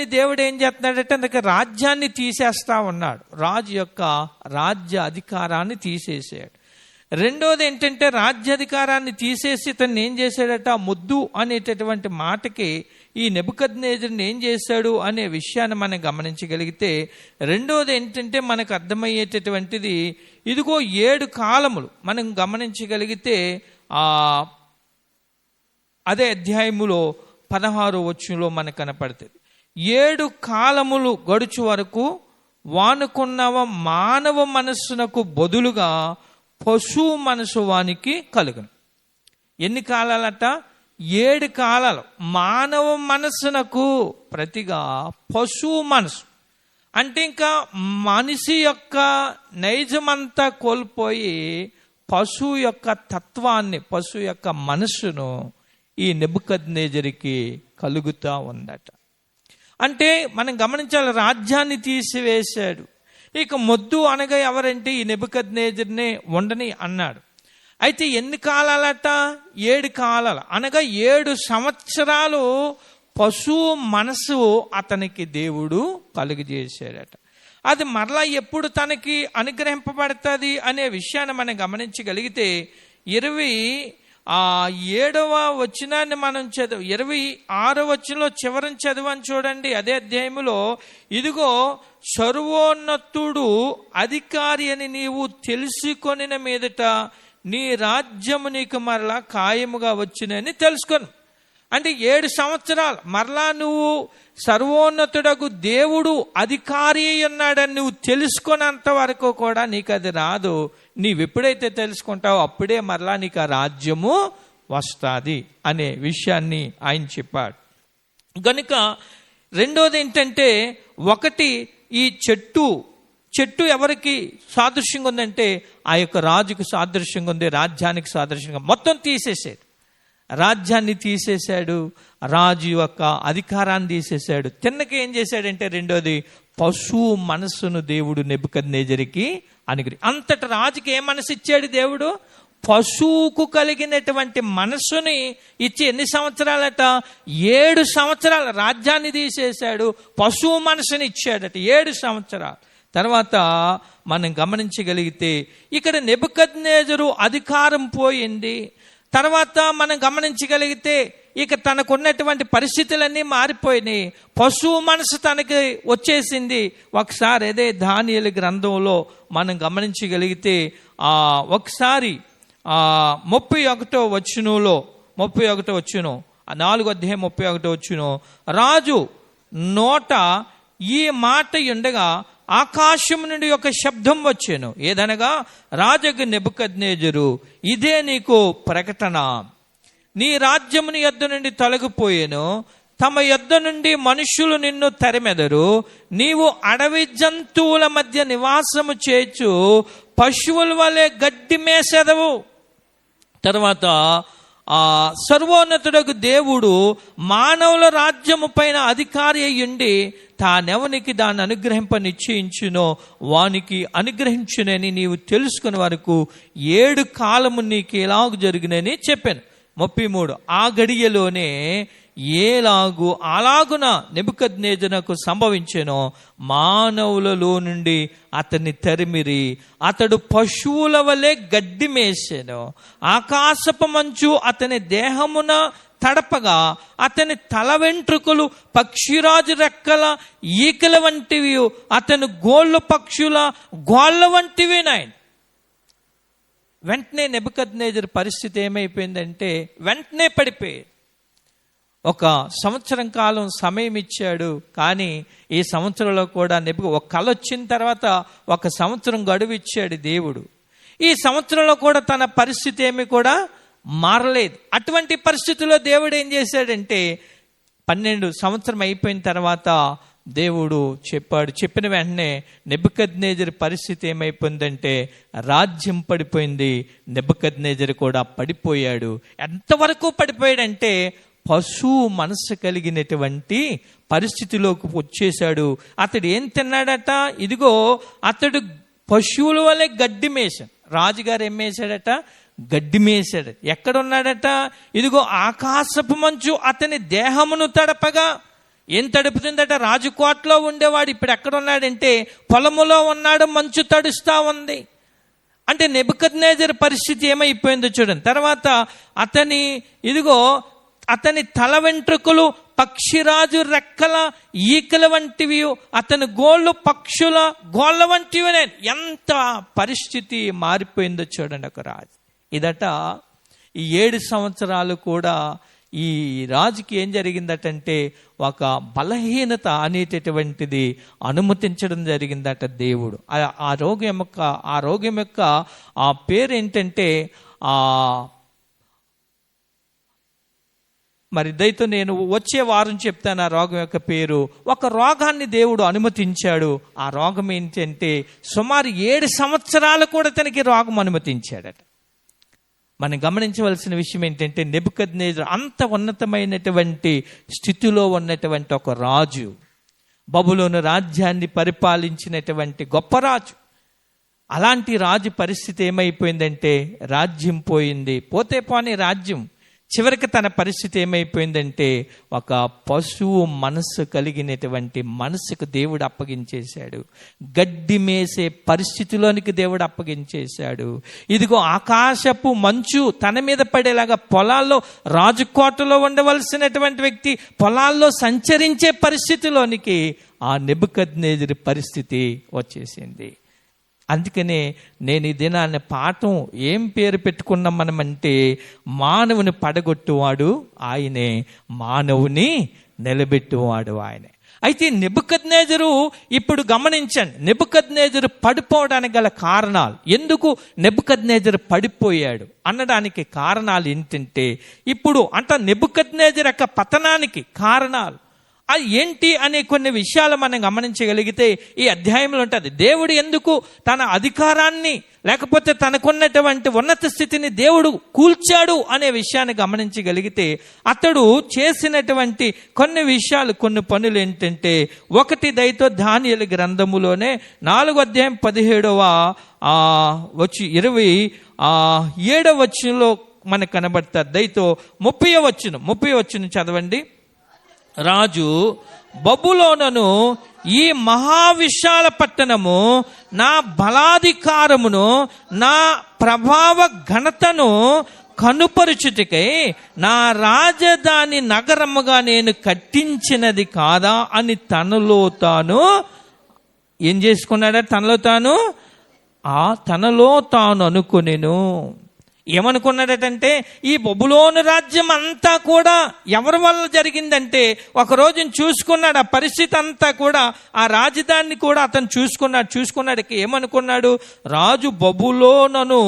రాజ్యాన్ని దేవుడు ఏం చేస్తున్నాడంటే అందుకే రాజ్యాన్ని తీసేస్తా ఉన్నాడు. రాజు యొక్క రాజ్య అధికారాన్ని తీసేసాడు. రెండోది ఏంటంటే రాజ్యాధికారాన్ని తీసేసి తను ఏం చేశాడట, ముద్దు అనేటటువంటి మాటకి ఈ నెబుకద్నెజరుని ఏం చేశాడు అనే విషయాన్ని మనం గమనించగలిగితే, రెండోది ఏంటంటే మనకు అర్థమయ్యేటటువంటిది, ఇదిగో 7 కాలములు మనం గమనించగలిగితే అదే అధ్యాయములో 16వ వచనంలో మనకు కనపడుతుంది. 7 కాలములు గడుచు వరకు వానుకున్నవ మానవ మనస్సునకు బదులుగా పశువు మనసు వానికి కలుగును. ఎన్ని కాలాలట? 7 కాలాలు. మానవ మనస్సునకు ప్రతిగా పశువు మనసు అంటే ఇంకా మనిషి యొక్క నైజమంతా కోల్పోయి పశువు యొక్క తత్వాన్ని, పశువు యొక్క మనస్సును ఈ నెబుకద్నెజరుకి కలుగుతూ ఉందట. అంటే మనం గమనించాలి, రాజ్యాన్ని తీసివేశాడు. ఇక మొద్దు అనగా ఎవరంటే ఈ నెబుకద్నెజరునే ఉండని అన్నాడు. అయితే ఎన్ని కాలాలట? 7 కాలాలు. అనగా 7 సంవత్సరాలు పశువు మనసు అతనికి దేవుడు కలుగజేశాడట. అది మరలా ఎప్పుడు తనకి అనుగ్రహింపబడుతుంది అనే విషయాన్ని మనం గమనించగలిగితే 27వ వచనాన్ని మనం 26వ వచనంలో చివరిని చదివాను చూడండి. అదే అధ్యాయములో, ఇదిగో సర్వోన్నతుడు అధికారి అని నీవు తెలుసుకొనిన మీదట నీ రాజ్యము నీకు మరలా ఖాయముగా వచ్చినని తెలుసుకొని. అంటే 7 సంవత్సరాలు మరలా నువ్వు సర్వోన్నతుడకు దేవుడు అధికారి ఉన్నాడని నువ్వు తెలుసుకున్నంత వరకు కూడా నీకు అది రాదు. నీవెప్పుడైతే తెలుసుకుంటావో అప్పుడే మరలా నీకు ఆ రాజ్యము వస్తుంది అనే విషయాన్ని ఆయన చెప్పాడు. కనుక రెండోది ఏంటంటే, ఒకటి ఈ చెట్టు ఎవరికి సాదృశ్యంగా ఉందంటే ఆ యొక్క రాజుకు సాదృశ్యంగా ఉంది, రాజ్యానికి సాదృశ్యంగా. మొత్తం తీసేసాడు, రాజ్యాన్ని తీసేశాడు, రాజు యొక్క అధికారాన్ని తీసేశాడు. తిన్నకి ఏం చేశాడంటే రెండోది పశువు మనస్సును దేవుడు నెబుకద్నెజరుకి అంతటి రాజుకి ఏ మనసు ఇచ్చాడు దేవుడు? పశువుకు కలిగినటువంటి మనస్సుని ఇచ్చి ఎన్ని సంవత్సరాలట? 7 సంవత్సరాలు రాజ్యాన్ని తీసేశాడు, పశువు మనసుని ఇచ్చాడట. 7 సంవత్సరాలు తర్వాత మనం గమనించగలిగితే ఇక్కడ నెబుకద్నెజరు అధికారం పోయింది. తర్వాత మనం గమనించగలిగితే ఇక తనకున్నటువంటి పరిస్థితులన్నీ మారిపోయినాయి. పశువు మనసు తనకి వచ్చేసింది. ఒకసారి అదే దానియేలు గ్రంథంలో మనం గమనించగలిగితే ఒకసారి 31వ వచనంలో 4వ అధ్యాయం 31వ వచనం, రాజు నోట ఈ మాట ఉండగా ఆకాశం నుండి ఒక శబ్దం వచ్చాను. ఏదనగా, రాజగు నెబుకద్నెజరు, ఇదే నీకు ప్రకటన. నీ రాజ్యము నీ యొద్ద నుండి తొలగిపోయాను, తమ యొద్ద నుండి మనుషులు నిన్ను తరిమెదరు, నీవు అడవి జంతువుల మధ్య నివాసము చేయొచ్చు, పశువుల వలె గడ్డి మేసెదవు. తర్వాత సర్వోన్నతుడకు దేవుడు మానవుల రాజ్యము పైన అధికారి అయ్యుండి తానెవనికి దాన్ని అనుగ్రహింప నిశ్చయించునో వానికి అనుగ్రహించునని నీవు తెలుసుకునే వరకు 7 కాలము నీకు ఎలాగ జరిగినని చెప్పాను. 33 ఆ గడియలోనే ఏలాగు అలాగున నెబుకద్నెజరుకు సంభవించెనో మానవులలో నుండి అతన్ని తరిమిరి, అతడు పశువుల వలె గడ్డి మేసెను. ఆకాశపు మంచు అతని దేహమున తడపగా అతని తల వెంట్రుకలు పక్షిరాజు రెక్కల ఈకల వంటివి, అతని గోళ్ళు పక్షుల గోళ్ళ వంటివి నాయన. వెంటనే నెబుకద్నెజరు పరిస్థితి ఏమైపోయిందంటే వెంటనే పడిపోయాడు. 1 సంవత్సరం కాలం సమయం ఇచ్చాడు, కానీ ఈ సంవత్సరంలో కూడా ఒక కల వచ్చిన తర్వాత 1 సంవత్సరం గడువు ఇచ్చాడు దేవుడు. ఈ సంవత్సరంలో కూడా తన పరిస్థితి ఏమి కూడా మారలేదు. అటువంటి పరిస్థితుల్లో దేవుడు ఏం చేశాడంటే 12 సంవత్సరం అయిపోయిన తర్వాత దేవుడు చెప్పిన వెంటనే నెబుకద్నెజరు పరిస్థితి ఏమైపోయిందంటే రాజ్యం పడిపోయింది, నెబుకద్నెజరు కూడా పడిపోయాడు. ఎంతవరకు పడిపోయాడంటే పశువు మనసు కలిగినటువంటి పరిస్థితిలోకి వచ్చేశాడు. అతడు ఏం తిన్నాడట? ఇదిగో అతడు పశువుల వలె గడ్డి మేసాడు. రాజుగారు ఏం మేసాడట? గడ్డి మేసాడు. ఎక్కడున్నాడట? ఇదిగో ఆకాశపు మంచు అతని దేహమును తడపగా. ఏం తడుపుతుందట? రాజకోటలో ఉండేవాడు ఇప్పుడు ఎక్కడ ఉన్నాడంటే పొలములో ఉన్నాడు, మంచు తడుస్తూ ఉంది. అంటే నెబుకద్నెజరు పరిస్థితి ఏమైపోయిందో చూడండి. తర్వాత అతని తల వెంట్రుకలు పక్షిరాజు రెక్కల ఈకల వంటివి, అతని గోళ్ళు పక్షుల గోళ్ళ వంటివి. ఎంత పరిస్థితి మారిపోయిందో చూడండి ఒక రాజు. ఇదట ఈ 7 సంవత్సరాలు కూడా ఈ రాజుకి ఏం జరిగిందటంటే ఒక బలహీనత అనేటటువంటిది అనుమతించడం జరిగిందట దేవుడు. ఆ రోగం యొక్క ఆ పేరు ఏంటంటే మరి దయతో నేను వచ్చే వారం చెప్తాను ఆ రోగం యొక్క పేరు. ఒక రోగాన్ని దేవుడు అనుమతించాడు. ఆ రోగం ఏంటంటే సుమారు 7 సంవత్సరాలు కూడా తనకి రోగం అనుమతించాడట. మనం గమనించవలసిన విషయం ఏంటంటే నెబుకద్నెజరు అంత ఉన్నతమైనటువంటి స్థితిలో ఉన్నటువంటి ఒక రాజు, బబులోను రాజ్యాన్ని పరిపాలించినటువంటి గొప్ప రాజు. అలాంటి రాజు పరిస్థితి ఏమైపోయిందంటే రాజ్యం పోయింది. పోతే పోనీ రాజ్యం చివరికి తన పరిస్థితి ఏమైపోయిందంటే ఒక పశువు మనస్సు కలిగినటువంటి మనస్సుకు దేవుడు అప్పగించేశాడు. గడ్డి మేసే పరిస్థితిలోనికి దేవుడు అప్పగించేశాడు. ఇదిగో ఆకాశపు మంచు తన మీద పడేలాగా పొలాల్లో, రాజకోటలో ఉండవలసినటువంటి వ్యక్తి పొలాల్లో సంచరించే పరిస్థితిలోనికి ఆ నెబుకద్నెజరు పరిస్థితి వచ్చేసింది. అందుకనే నేను ఈ దినాన్ని పాఠం ఏం పేరు పెట్టుకున్నాం మనమంటే మానవుని పడగొట్టువాడు ఆయనే, మానవుని నిలబెట్టువాడు ఆయనే. అయితే నెబుకద్నెజరు ఇప్పుడు గమనించండి, నెబుకద్నెజరు పడిపోవడానికి గల కారణాలు, ఎందుకు నెబుకద్నెజరు పడిపోయాడు అనడానికి కారణాలు ఏంటంటే ఇప్పుడు నెబుకద్నెజరు యొక్క పతనానికి కారణాలు అది ఏంటి అనే కొన్ని విషయాలు మనం గమనించగలిగితే ఈ అధ్యాయంలో ఉంటుంది. దేవుడు ఎందుకు తన అధికారాన్ని లేకపోతే తనకున్నటువంటి ఉన్నత స్థితిని దేవుడు కూల్చాడు అనే విషయాన్ని గమనించగలిగితే అతడు చేసినటువంటి కొన్ని విషయాలు, కొన్ని పనులు ఏంటంటే, ఒకటి దయతో దానియేలు గ్రంథములోనే 4వ అధ్యాయం 17వ 27వ వచనంలో మనకు కనబడతారు. దయతో 30వ వచనం చదవండి. రాజు బబులోనును, ఈ మహావిశాల పట్టణము నా బలాధికారమును నా ప్రభావ ఘనతను కనుపరుచుటకై నా రాజధాని నగరముగా నేను కట్టించినది కాదా అని తనలో తాను ఏం చేసుకున్నాడా? తనలో తాను అనుకొనెను. ఏమనుకున్నాడటంటే ఈ బబులోను రాజ్యం అంతా కూడా ఎవరి వల్ల జరిగిందంటే ఒకరోజు చూసుకున్నాడు ఆ పరిస్థితి అంతా కూడా, ఆ రాజధానిని కూడా అతను చూసుకున్నాడు. ఏమనుకున్నాడు? రాజు బబులోనును,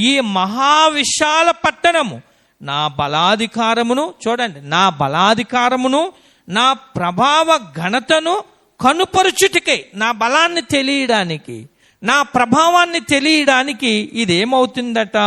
ఈ మహావిశాల పట్టణము నా బలాధికారమును, చూడండి, నా బలాధికారమును నా ప్రభావ ఘనతను కనుపరుచుటకై, నా బలాన్ని తెలియడానికి, నా ప్రభావాన్ని తెలియడానికి ఇదేమవుతుందట?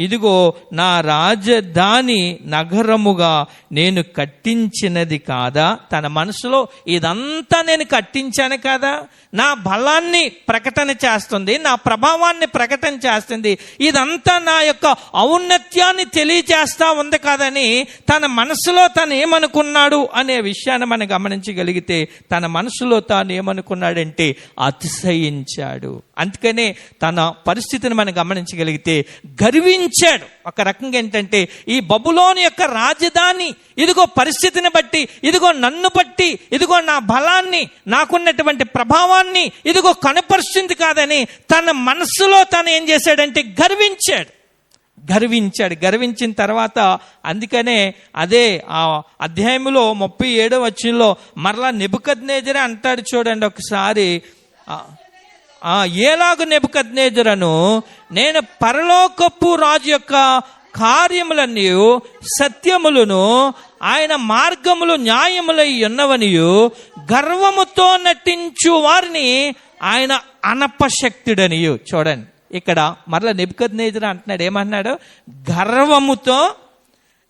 ఇదిగో నా రాజధాని నగరముగా నేను కట్టించినది కాదా? తన మనసులో ఇదంతా నేను కట్టించాను కదా, నా బలాన్ని ప్రకటన చేస్తుంది, నా ప్రభావాన్ని ప్రకటన చేస్తుంది, ఇదంతా నా యొక్క ఔన్నత్యాన్ని తెలియజేస్తా ఉంది కాదని తన మనసులో తను ఏమనుకున్నాడు అనే విషయాన్ని మనం గమనించగలిగితే తన మనసులో తాను ఏమనుకున్నాడంటే అతిశయించాడు. అందుకనే తన పరిస్థితిని మనం గమనించగలిగితే గర్వించాడు. ఒక రకంగా ఏంటంటే ఈ బబులోను యొక్క రాజధాని ఇదిగో పరిస్థితిని బట్టి, ఇదిగో నన్ను బట్టి, ఇదిగో నా బలాన్ని, నాకున్నటువంటి ప్రభావాన్ని ఇదిగో కనపరుస్తుంది కాదని తన మనసులో తను ఏం చేశాడంటే గర్వించిన తర్వాత అందుకనే అదే ఆ అధ్యాయంలో 37వ వచనంలో మరలా నెబుకద్నెజరే అంటాడు. చూడండి ఒకసారి, ఏలాగు నెబుకద్నెజరును నేను పరలోకపు రాజు యొక్క కార్యములన్నీ సత్యములను ఆయన మార్గములు న్యాయములై ఉన్నవనియు గర్వముతో నటించు వారిని ఆయన అనపశక్తుడనియు. చూడండి ఇక్కడ మరలా నెబుకద్నెజరు అంటున్నాడు, ఏమన్నాడు? గర్వముతో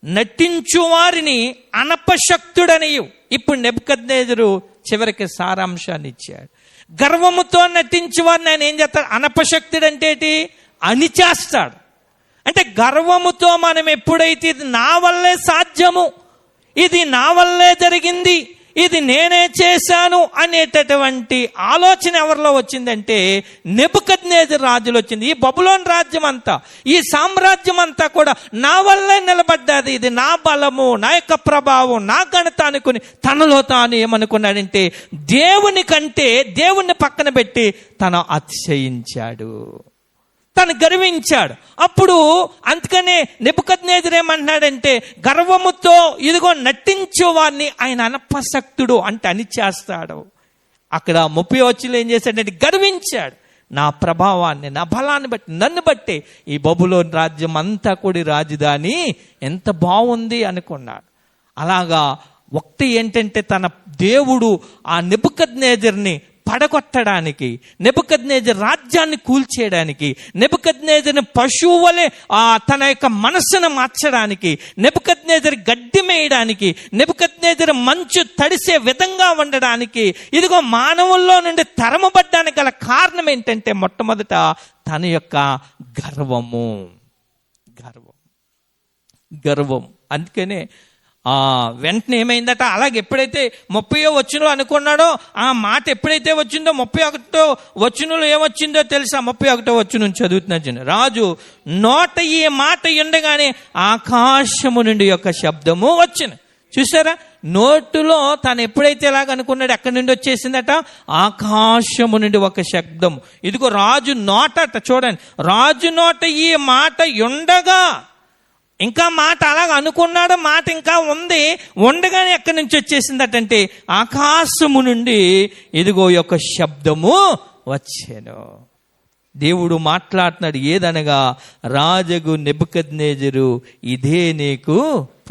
నటించు వారిని అనపశక్తుడనియు. ఇప్పుడు నెబుకద్నెజరు చివరికి సారాంశాన్ని ఇచ్చాడు. గర్వముతో నటించి వారిని ఆయన ఏం చేస్తాడు? అనపశక్తుడు అంటే ఏంటి? అణిచేస్తాడు. అంటే గర్వముతో మనం ఎప్పుడైతే ఇది నా వల్లే సాధ్యము, ఇది నా వల్లే జరిగింది, ఇది నేనే చేశాను అనేటటువంటి ఆలోచన ఎవరిలో వచ్చిందంటే నెబుకద్నెజరు రాజులో వచ్చింది. ఈ బబులోను రాజ్యం అంతా, ఈ సామ్రాజ్యం అంతా కూడా నా వల్లే నిలబడ్డది, ఇది నా బలము, నా యొక్క ప్రభావం, నా ఘనత అనుకుని తనలో తాను ఏమనుకున్నాడంటే దేవుని కంటే దేవుణ్ణి పక్కన పెట్టి తను అతిశయించాడు, తను గర్వించాడు. అప్పుడు అందుకనే నెబుకద్నెజరు ఏమంటున్నాడంటే గర్వముతో ఇదిగో నటించే వారిని ఆయన అనపసక్తుడు అంటే అణిచేస్తాడు. అక్కడ 30 వచ్చులు ఏం చేశాడంటే గర్వించాడు. నా ప్రభావాన్ని, నా బలాన్ని బట్టి, నన్ను బట్టి ఈ బబులోను రాజ్యం అంతా కూడా రాజధాని ఎంత బాగుంది అనుకున్నాడు. అలాగా ఒకటి ఏంటంటే తన దేవుడు ఆ నెబుకద్నెజరుని పడగొట్టడానికి, నెబుకద్నెజరు రాజ్యాన్ని కూల్చేయడానికి, నెబుకద్నెజరుని పశువు వలె తన యొక్క మనస్సును మార్చడానికి, నెబుకద్నెజరు గడ్డి మేయడానికి, నెబుకద్నెజరు మంచు తడిసే విధంగా ఉండడానికి, ఇదిగో మానవుల్లో నుండి తరమబడ్డానికి గల కారణం ఏంటంటే మొట్టమొదట తన యొక్క గర్వం. అందుకనే వెంటనే ఏమైందట, అలాగే ఎప్పుడైతే 30వ వచనంలో అనుకున్నాడో ఆ మాట ఎప్పుడైతే వచ్చిందో 31వ వచనంలో ఏమొచ్చిందో తెలుసా? 31వ వచనం చదువుతున్నా. రాజు నోట ఈ మాట ఉండగానే ఆకాశము నుండి యొక్క శబ్దము వచ్చింది. చూసారా, నోటులో తాను ఎప్పుడైతే ఇలాగ అనుకున్నాడు ఎక్కడి నుండి వచ్చేసిందట? ఆకాశము నుండి ఒక శబ్దం. ఇదిగో రాజు నోట, చూడండి, రాజు నోట ఈ మాట ఉండగా, ఇంకా మాట అలాగ అనుకున్నాడు, మాట ఇంకా ఉంది, ఉండగానే ఎక్కడి నుంచి వచ్చేసిందటంటే ఆకాశము నుండి ఇదిగో యొక్క శబ్దము వచ్చాను. దేవుడు మాట్లాడుతున్నాడు. ఏదనగా రాజగు నెబుకద్నెజరు ఇదే నీకు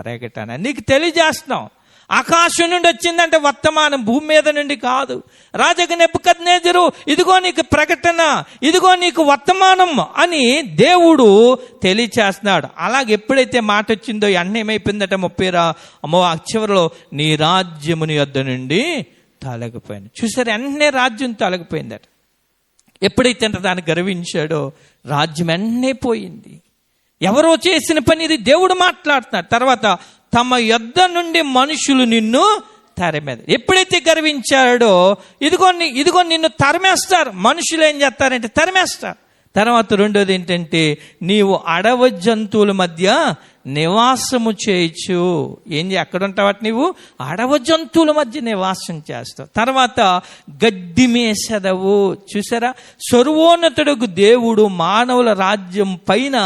ప్రకటన, నీకు తెలియజేస్తున్నాం. ఆకాశం నుండి వచ్చిందంటే వర్తమానం, భూమి మీద నుండి కాదు. రాజగు నెబుకద్నెజరు ఇదిగో నీకు ప్రకటన, ఇదిగో నీకు వర్తమానం అని దేవుడు తెలియచేస్తున్నాడు. అలాగే ఎప్పుడైతే మాట వచ్చిందో అన్నీ ఏమైపోయిందట? 30 చివరిలో నీ రాజ్యముని యొద్ద నుండి తొలగిపోయింది. చూసారు, అన్నీ రాజ్యం తొలగిపోయిందట. ఎప్పుడైతే దాన్ని గర్వించాడో రాజ్యం అన్నీ పోయింది. ఎవరో చేసిన పని ఇది దేవుడు మాట్లాడుతున్నాడు. తర్వాత తమ యొద్ద నుండి మనుషులు నిన్ను తరిమేది. ఎప్పుడైతే గర్వించాడో ఇదిగో నిన్ను తరిమేస్తారు. మనుషులు ఏం చేస్తారంటే తరిమేస్తారు. తర్వాత రెండోది ఏంటంటే నీవు అడవి జంతువుల మధ్య నివాసము చేయొచ్చు. ఎక్కడ ఉంటావట? నీవు అడవి జంతువుల మధ్య నివాసం చేస్తావు. తర్వాత గడ్డి మేసెదవు. చూసారా, సర్వోన్నతుడు దేవుడు మానవుల రాజ్యం పైన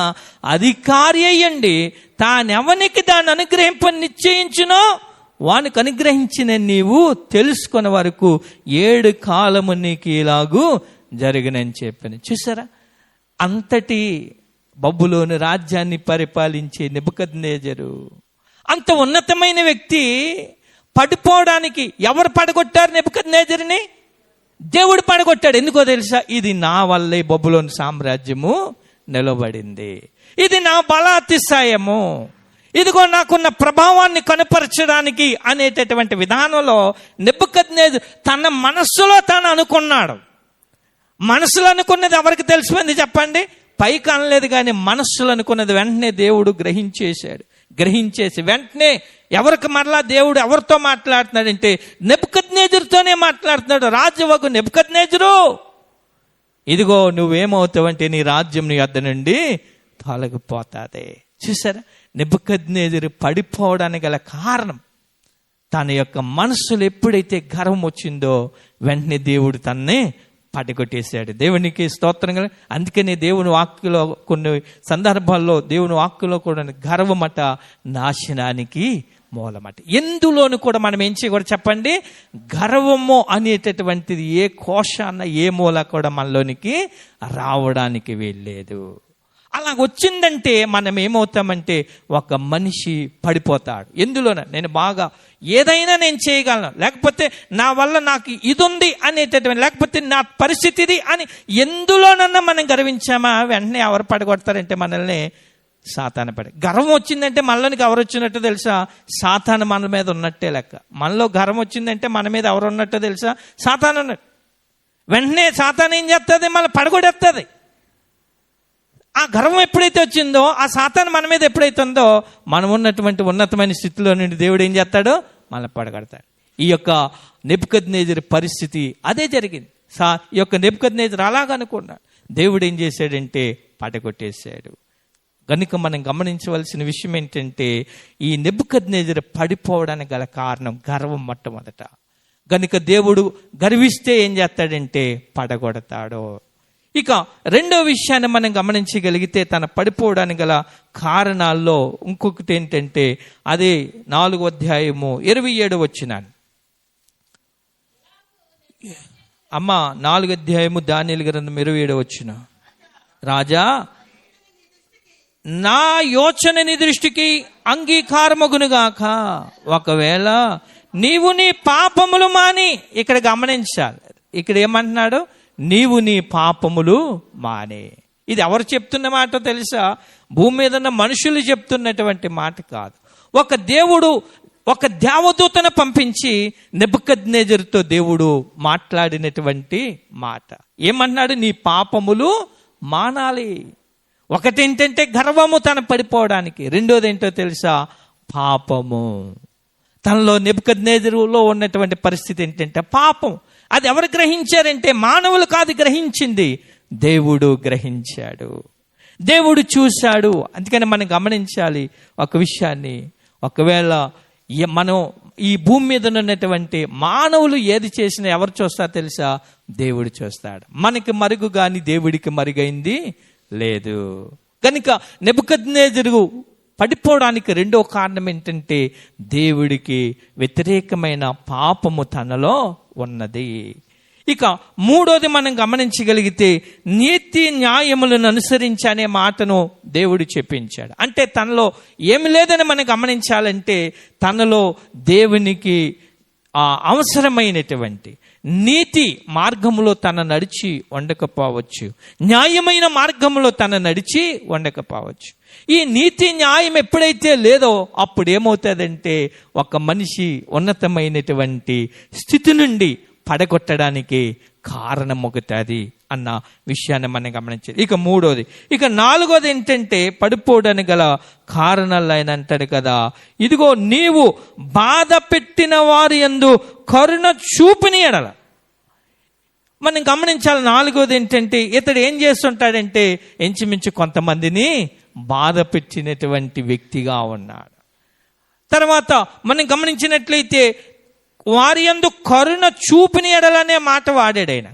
అధికారి అయ్యండి తానెవనికి దాన్ని అనుగ్రహింపని నిశ్చయించునో వానికి అనుగ్రహించిన నీవు తెలుసుకునే వరకు 7 కాలము నీకు ఇలాగూ జరిగినని చెప్పాను. చూసారా, అంతటి బబులోను రాజ్యాన్ని పరిపాలించే నెబుకద్నెజరు అంత ఉన్నతమైన వ్యక్తి పడిపోవడానికి ఎవరు పడగొట్టారు? నెబుకద్నెజరుని దేవుడు పడగొట్టాడు. ఎందుకో తెలుసా? ఇది నా వల్లే బబులోను సామ్రాజ్యము నిలబడింది, ఇది నా బలాతిశయము, ఇదిగో నాకున్న ప్రభావాన్ని కనపరచడానికి అనేటటువంటి విధానంలో నెబుకద్నెజరు తన మనస్సులో తాను అనుకున్నాడు. మనసులో అనుకున్నది ఎవరికి తెలిసిపోయింది చెప్పండి? పైకి అనలేదు కానీ మనస్సులో అనుకున్నది వెంటనే దేవుడు గ్రహించేసి వెంటనే ఎవరికి మరలా దేవుడు ఎవరితో మాట్లాడుతున్నాడంటే నెబుకద్నెజరుతోనే మాట్లాడుతున్నాడు. రాజువగు నెబుకద్నెజరు, ఇదిగో నువ్వేమవుతావంటే నీ రాజ్యం నీ యొద్ద నుండి తొలగిపోతాది. చూసారా, నెబుకద్నెజరు పడిపోవడానికి గల కారణం తన యొక్క మనస్సులో ఎప్పుడైతే గర్వం వచ్చిందో వెంటనే దేవుడు తన్నే పడగొట్టేశాడు. దేవునికి స్తోత్రం. అందుకనే దేవుని వాక్కులో కొన్ని సందర్భాల్లో దేవుని వాక్కులో కూడా గర్వమట నాశనానికి మూలమట. ఎందులోను కూడా మనం ఏం చేయకూడదు చెప్పండి? గర్వము అనేటటువంటిది ఏ కోశాన్న ఏ మూల కూడా మనలోనికి రావడానికి వీల్లేదు. అలా వచ్చిందంటే మనం ఏమవుతామంటే ఒక మనిషి పడిపోతాడు. ఎందులోన నేను బాగా ఏదైనా నేను చేయగలను, లేకపోతే నా వల్ల నాకు ఇది ఉంది అనేటటువంటి, లేకపోతే నా పరిస్థితి ఇది అని ఎందులోనన్నా మనం గర్వించామా వెంటనే ఎవరు పడగొడతారంటే మనల్ని సాతాను గర్వం వచ్చిందంటే మనలోనికి ఎవరు వచ్చినట్టు తెలుసా? సాతాను మన మీద ఉన్నట్టే లెక్క. మనలో గర్వం వచ్చిందంటే మన మీద ఎవరు ఉన్నట్టు తెలుసా? సాతాను ఉన్నట్టు. వెంటనే సాతాను ఏం చేస్తుంది? మళ్ళీ పడగొడేస్తుంది. ఆ గర్వం ఎప్పుడైతే వచ్చిందో ఆ సాతాను మన మీద ఎప్పుడైతే ఉందో మనం ఉన్నటువంటి ఉన్నతమైన స్థితిలో నుండి దేవుడు ఏం చేస్తాడో మళ్ళీ పడగొడతాడు. ఈ యొక్క నెబుకద్నెజరు పరిస్థితి అదే జరిగింది. ఈ యొక్క నెబుకద్నెజరు అలాగనుకున్నాడు. దేవుడు ఏం చేశాడంటే పడగొట్టేశాడు. కనుక మనం గమనించవలసిన విషయం ఏంటంటే ఈ నెబుకద్నెజరు పడిపోవడానికి గల కారణం గర్వం మొట్టమొదట. కనుక దేవుడు గర్విస్తే ఏం చేస్తాడంటే పడగొడతాడు. ఇక రెండో విషయాన్ని మనం గమనించగలిగితే తన పడిపోవడానికి గల కారణాల్లో ఇంకొకటి ఏంటంటే అదే 4వ అధ్యాయము 27వ వచనం. అమ్మ 4వ అధ్యాయము దానియేలు గ్రంథం 27వ వచనం. రాజా, నా యోచన నీ దృష్టికి అంగీకారమగునుగాక, ఒకవేళ నీవు నీ పాపములు మాని. ఇక్కడ గమనించాలి, ఇక్కడ ఏమంటున్నాడు? నీవు నీ పాపములు మానే. ఇది ఎవరు చెప్తున్న మాట తెలుసా? భూమి మీద ఉన్న మనుషులు చెప్తున్నటువంటి మాట కాదు. ఒక దేవుడు ఒక దేవదూతను పంపించి నెబుకద్నెజరుతో దేవుడు మాట్లాడినటువంటి మాట. ఏమన్నాడు? నీ పాపములు మానాలి. ఒకటేంటంటే గర్వము తన పడిపోవడానికి, రెండోది ఏంటో తెలుసా? పాపము. తనలో నెబుకద్నెజరులో ఉన్నటువంటి పరిస్థితి ఏంటంటే పాపం. అది ఎవరు గ్రహించారంటే మానవులు కాదు గ్రహించింది, దేవుడు గ్రహించాడు, దేవుడు చూశాడు. అందుకని మనం గమనించాలి ఒక విషయాన్ని. ఒకవేళ మనం ఈ భూమి మీద ఉన్నటువంటి మానవులు ఏది చేసినా ఎవరు చూస్తారో తెలుసా? దేవుడు చూస్తాడు. మనకి మరుగు కానీ దేవుడికి మరుగైంది లేదు. కనుక నెబుకద్నెజరు పడిపోవడానికి రెండో కారణం ఏంటంటే దేవుడికి వ్యతిరేకమైన పాపము తనలో ఉన్నది. ఇక మూడోది మనం గమనించగలిగితే నీతి న్యాయములను అనుసరించి అనే మాటను దేవుడు చెప్పించాడు. అంటే తనలో ఏమి లేదని మనం గమనించాలంటే తనలో దేవునికి అవసరమైనటువంటి నీతి మార్గములో తన నడిచి ఉండకపోవచ్చు, న్యాయమైన మార్గములో తన నడిచి ఉండకపోవచ్చు. ఈ నీతి న్యాయం ఎప్పుడైతే లేదో అప్పుడు ఏమవుతుందంటే ఒక మనిషి ఉన్నతమైనటువంటి స్థితి నుండి పడగొట్టడానికి కారణమవుతుంది అన్న విషయాన్ని మనం గమనించాలి. ఇక మూడోది. ఇక నాలుగోది ఏంటంటే పడిపోవడానికి గల కారణాలు ఆయన అంటాడు కదా, ఇదిగో నీవు బాధ పెట్టిన వారి యందు కరుణ చూపిని ఎడల. మనం గమనించాలి. నాలుగోది ఏంటంటే ఇతడు ఏం చేస్తుంటాడంటే ఇంచుమించు కొంతమందిని బాధ పెట్టినటువంటి వ్యక్తిగా ఉన్నాడు. తర్వాత మనం గమనించినట్లయితే వారి యందు కరుణ చూపిన ఎడలనే మాట వాడాడు ఆయన.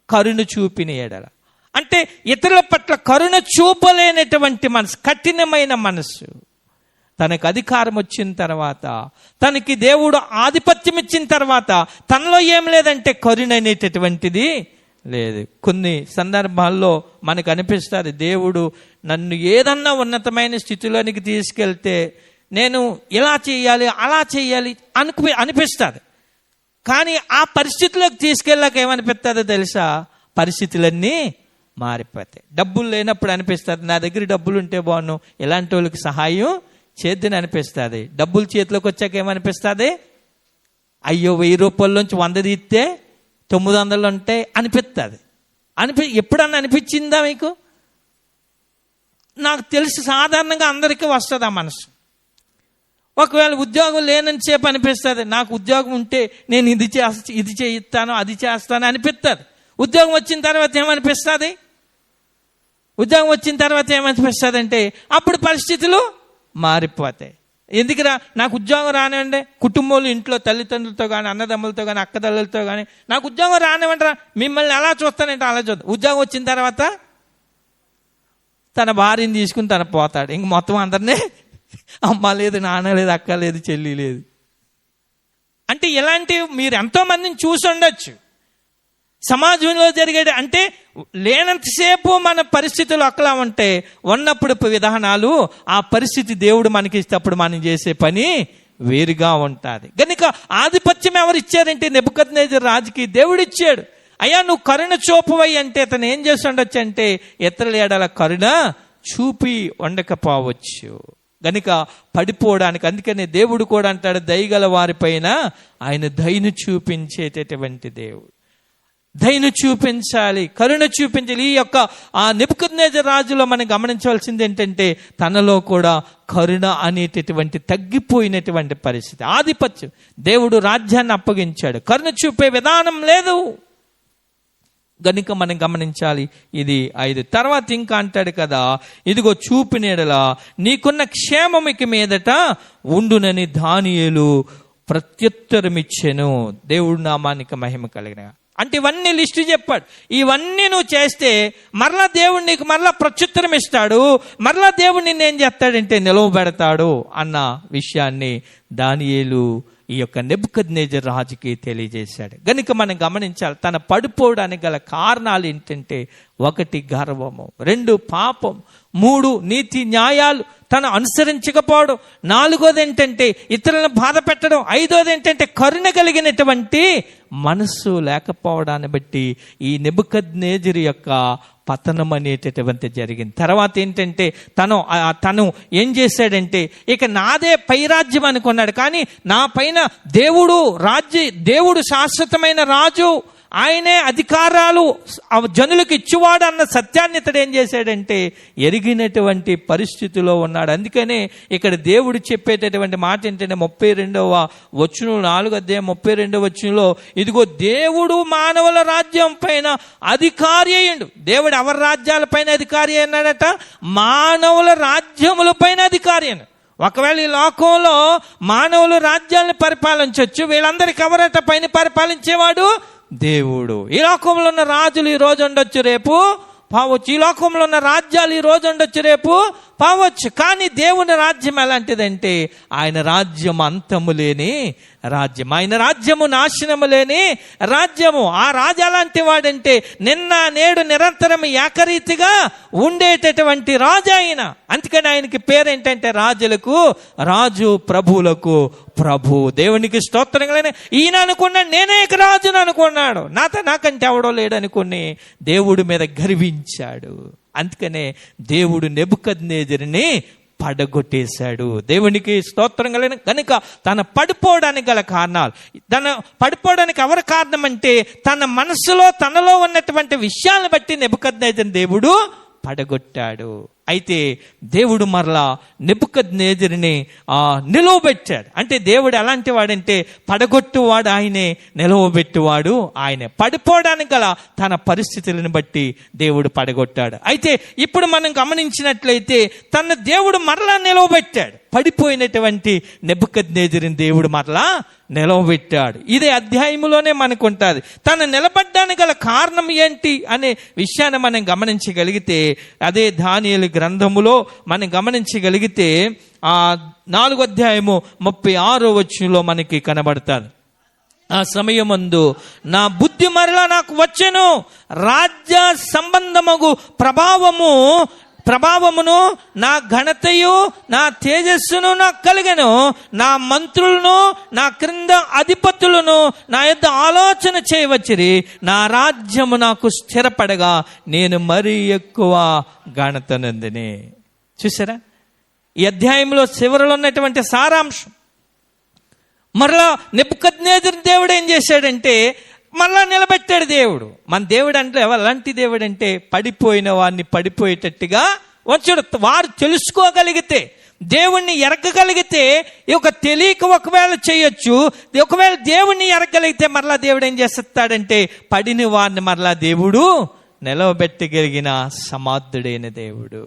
కరుణ చూపిన ఎడల అంటే ఇతరుల పట్ల కరుణ చూపలేనటువంటి మనసు, కఠినమైన మనసు. తనకు అధికారం వచ్చిన తర్వాత, తనకి దేవుడు ఆధిపత్యం ఇచ్చిన తర్వాత తనలో ఏం లేదంటే కరుణ అనేటటువంటిది లేదు. కొన్ని సందర్భాల్లో మనకు అనిపిస్తుంది దేవుడు నన్ను ఏదన్నా ఉన్నతమైన స్థితిలోనికి తీసుకెళ్తే నేను ఇలా చేయాలి అలా చేయాలి అనిపిస్తుంది. కానీ ఆ పరిస్థితిలోకి తీసుకెళ్ళాక ఏమనిపిస్తుందో తెలుసా? పరిస్థితులన్నీ మారిపోతాయి. డబ్బులు లేనప్పుడు అనిపిస్తుంది నా దగ్గర డబ్బులు ఉంటే బాగున్నాను, ఇలాంటి వాళ్ళకి సహాయం చేద్దని అనిపిస్తుంది. డబ్బులు చేతిలోకి వచ్చాక ఏమనిపిస్తుంది? అయ్యో 1000 రూపాయల్లోంచి 100 తీస్తే 900 ఉంటాయి అనిపిస్తుంది. ఎప్పుడన్నా అనిపించిందా మీకు? నాకు తెలిసి సాధారణంగా అందరికీ వస్తుంది ఆ మనసు. ఒకవేళ ఉద్యోగం లేనని చెప్పి అనిపిస్తుంది, నాకు ఉద్యోగం ఉంటే నేను ఇది చేయిస్తాను అది చేస్తాను అనిపిస్తుంది. ఉద్యోగం వచ్చిన తర్వాత ఏమనిపిస్తుంది? ఉద్యోగం వచ్చిన తర్వాత ఏమనిపిస్తుంది అంటే అప్పుడు పరిస్థితులు మారిపోతాయి. ఎందుకురా నాకు ఉద్యోగం రానివ్వండి, కుటుంబంలో ఇంట్లో తల్లిదండ్రులతో కానీ అన్నదమ్ములతో కానీ అక్కదల్లులతో కానీ నాకు ఉద్యోగం రానివ్వండిరా, మిమ్మల్ని ఎలా చూస్తానంటే అలా చూద్దాం. ఉద్యోగం వచ్చిన తర్వాత తన భార్యని తీసుకుని తన పోతాడు. ఇంక మొత్తం అందరినీ అమ్మ లేదు, నాన్న లేదు, అక్క లేదు, చెల్లి లేదు. అంటే ఇలాంటివి మీరు ఎంతో మందిని చూసి ఉండొచ్చు సమాజంలో జరిగేది. అంటే లేనంతసేపు మన పరిస్థితులు అక్కలా ఉంటే ఉన్నప్పుడు విధానాలు ఆ పరిస్థితి దేవుడు మనకి ఇస్తేప్పుడు మనం చేసే పని వేరుగా ఉంటుంది. కనుక ఆధిపత్యం ఎవరు ఇచ్చారంటే నెబుకద్నెజరు రాజుకి దేవుడు ఇచ్చాడు. అయ్యా నువ్వు కరుణ చూపవై అంటే అతను ఏం చేసి ఉండొచ్చు అంటే ఇతరుల ఎడల కరుణ చూపి ఉండకపోవచ్చు. గనుక పడిపోవడానికి, అందుకనే దేవుడు కూడా అంటాడు దయగల వారిపైన ఆయన దయను చూపించేటటువంటి దేవుడు. దయను చూపించాలి, కరుణ చూపించాలి. ఈ యొక్క ఆ నెబుకద్నెజరు రాజులో మనం గమనించవలసింది ఏంటంటే తనలో కూడా కరుణ అనేటటువంటి తగ్గిపోయినటువంటి పరిస్థితి. ఆధిపత్యం, దేవుడు రాజ్యాన్ని అప్పగించాడు, కరుణ చూపే విధానం లేదు గనుక మనం గమనించాలి. ఇది 5. తర్వాత ఇంకా అంటాడు కదా, ఇదిగో చూపిన యెడల నీకున్న క్షేమమికి మీదట ఉండునని దానియేలు ప్రత్యుత్తరమిచ్చెను. దేవుడి నామానికి మహిమ కలిగిన. అంటే ఇవన్నీ లిస్టు చెప్పాడు. ఇవన్నీ నువ్వు చేస్తే మరలా దేవుడు నీకు మరలా ప్రత్యుత్తరం ఇస్తాడు, మరలా దేవుడు నిన్ను ఏం చేస్తాడంటే నిలవబెడతాడు అన్న విషయాన్ని దానియేలు ఈ యొక్క నెబుకద్నెజరు రాజుకి తెలియజేశాడు. గనుక మనం గమనించాలి, తన పడిపోవడానికి గల కారణాలు ఏంటంటే 1 గర్వము, 2 పాపం, 3 నీతి న్యాయాలు తను అనుసరించకపోవడం, 4వది ఏంటంటే ఇతరులను బాధ పెట్టడం, 5వది ఏంటంటే కరుణ కలిగినటువంటి మనస్సు లేకపోవడాన్ని బట్టి ఈ నెబుకద్నెజరు యొక్క పతనం అనేటటువంటి జరిగింది. తర్వాత ఏంటంటే తను ఏం చేశాడంటే ఇక నాదే పైరాజ్యం అనుకున్నాడు. కానీ నా పైన దేవుడు శాశ్వతమైన రాజు, ఆయనే అధికారాలు జనులకు ఇచ్చేవాడు అన్న సత్యాన్ని ఇతడు ఏం చేశాడంటే ఎరిగినటువంటి పరిస్థితిలో ఉన్నాడు. అందుకనే ఇక్కడ దేవుడు చెప్పేటటువంటి మాట ఏంటంటే 32వ వచనం, 4వ అధ్యాయం 32వ వచనంలో, ఇదిగో దేవుడు మానవుల రాజ్యం పైన అధికారి అయ్యిండు. దేవుడు ఎవరి రాజ్యాల పైన అధికారి అన్నాడట? మానవుల రాజ్యముల పైన అధికారి అని. ఒకవేళ ఈ లోకంలో మానవులు రాజ్యాలను పరిపాలించవచ్చు, వీళ్ళందరికీ ఎవరట పైన పరిపాలించేవాడు? దేవుడు. ఈ లోకంలో ఉన్న రాజులు ఈ రోజు ఉండొచ్చు, రేపు పోవచ్చు. ఈ లోకంలో ఉన్న రాజ్యాలు ఈ రోజు ఉండొచ్చు, రేపు పోవచ్చు. కానీ దేవుని రాజ్యం ఎలాంటిదంటే ఆయన రాజ్యం అంతము లేని రాజ్యం, ఆయన రాజ్యము నాశనము లేని రాజ్యము. ఆ రాజు ఎలాంటి వాడంటే నిన్న నేడు నిరంతరం ఏకరీతిగా ఉండేటటువంటి రాజు ఆయన. అందుకని ఆయనకి పేరేంటంటే రాజులకు రాజు, ప్రభువులకు ప్రభు. దేవునికి స్తోత్రం కలగాలి. ఈయన అనుకున్నాడు నేనే రాజును అనుకున్నాడు, నాకంటే ఎవడో లేడనుకుని దేవుడి మీద గర్వించాడు. అందుకనే దేవుడు నెబుకద్నెజరుని పడగొట్టేశాడు. దేవునికి స్తోత్రం కలిగిన. కనుక తన పడిపోవడానికి గల కారణాలు, తన పడిపోవడానికి ఎవరి కారణం అంటే తన మనసులో తనలో ఉన్నటువంటి విషయాలను బట్టి నెబుకద్నెజరుని దేవుడు పడగొట్టాడు. అయితే దేవుడు మరలా నెబుకద్నెజరుని నిలవబెట్టాడు. అంటే దేవుడు ఎలాంటి వాడంటే పడగొట్టువాడు ఆయనే, నిలవబెట్టువాడు ఆయనే. పడిపోవడానికి గల తన పరిస్థితులను బట్టి దేవుడు పడగొట్టాడు. అయితే ఇప్పుడు మనం గమనించినట్లయితే తన దేవుడు మరలా నిలవబెట్టాడు. పడిపోయినటువంటి నెబుకద్నెజరుని దేవుడు మరలా నిలవబెట్టాడు. ఇదే అధ్యాయంలోనే మనకు ఉంటుంది. తను నిలబడ్డానికి గల కారణం ఏంటి అనే విషయాన్ని మనం గమనించగలిగితే, అదే దానియేలు గ్రంథములో మనం గమనించగలిగితే 4వ అధ్యాయము 36వ వచనంలో మనకి కనబడతాడు. ఆ సమయమందు నా బుద్ధి మరలా నాకు వచ్చెను, రాజ్య సంబంధమగు ప్రభావమును నా ఘనతయు నా తేజస్సును నాకు కలిగెను. నా మంత్రులను నా క్రింద అధిపతులను నా యొద్ద ఆలోచన చేయవచ్చిరి. నా రాజ్యము నాకు స్థిరపడగా నేను మరీ ఎక్కువ ఘనత నందిని. చూసారా ఈ అధ్యాయంలో చివరిలో ఉన్నటువంటి సారాంశం. మరలా నెబుకద్నెజరు దేవుడు ఏం చేశాడంటే మరలా నిలబెట్టాడు దేవుడు. మన దేవుడు అంటే ఎలాంటి దేవుడు అంటే పడిపోయిన వారిని పడిపోయేటట్టుగా వచ్చాడు. వారు తెలుసుకోగలిగితే, దేవుణ్ణి ఎరగగలిగితే, తెలియక ఒకవేళ చేయొచ్చు, ఒకవేళ దేవుణ్ణి ఎరగగలిగితే మరలా దేవుడు ఏం చేస్తాడంటే పడిన వారిని మరలా దేవుడు నిలవబెట్టగలిగిన సమర్థుడైన దేవుడు.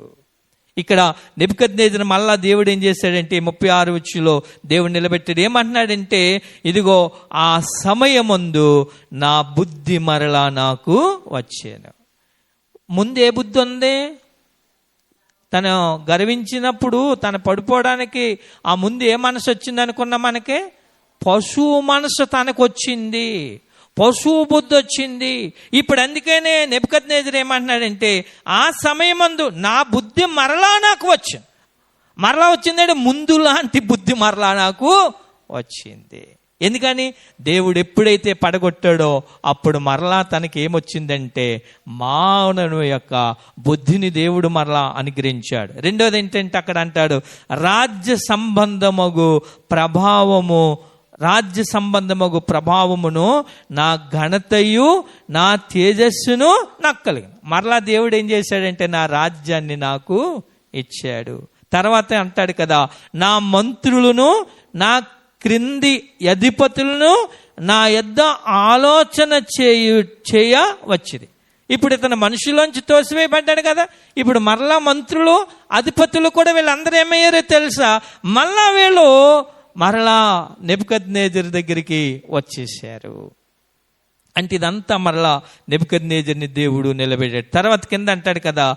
ఇక్కడ నెబుకద్నెజరు మళ్ళా దేవుడు ఏం చేశాడంటే 36వ వచనంలో దేవుడు నిలబెట్టాడు. ఏమంటున్నాడంటే ఇదిగో ఆ సమయమందు నా బుద్ధి మరలా నాకు వచ్చాను. ముందు ఏ బుద్ధి ఉంది? తను గర్వించినప్పుడు తను పడిపోవడానికి ఆ ముందు ఏ మనసు వచ్చింది అనుకున్నా? మనకి పశువు మనసు తనకు వచ్చింది, పశువు బుద్ధి వచ్చింది. ఇప్పుడు అందుకనే నెబుకద్నెజరు ఏమంటున్నాడంటే ఆ సమయమందు నా బుద్ధి మరలా నాకు వచ్చింది. మరలా వచ్చిందంటే ముందు లాంటి బుద్ధి మరలా నాకు వచ్చింది. ఎందుకని? దేవుడు ఎప్పుడైతే పడగొట్టాడో అప్పుడు మరలా తనకి ఏమొచ్చిందంటే మానవుని యొక్క బుద్ధిని దేవుడు మరలా అనుగ్రహించాడు. రెండోది ఏంటంటే అక్కడ అంటాడు రాజ్య సంబంధమగు ప్రభావము, రాజ్య సంబంధమగు ప్రభావమును, నా ఘనతయు, నా తేజస్సును నాకు కలిగింది. మరలా దేవుడు ఏం చేశాడంటే నా రాజ్యాన్ని నాకు ఇచ్చాడు. తర్వాత అంటాడు కదా, నా మంత్రులను, నా క్రింది అధిపతులను నా యొద్ద ఆలోచన చేయ వచ్చింది. ఇప్పుడు ఇతను మనుషులోంచి తోసివేయబడ్డాడు కదా, ఇప్పుడు మరలా మంత్రులు, అధిపతులు కూడా వీళ్ళందరూ ఏమయ్యారో తెలుసా? వీళ్ళు మరలా నెబుకద్నెజరు దగ్గరికి వచ్చేసారు. అంటే ఇదంతా మరలా నెబుకద్నెజరుని దేవుడు నిలబెట్టాడు. తర్వాత కింద అంటాడు కదా,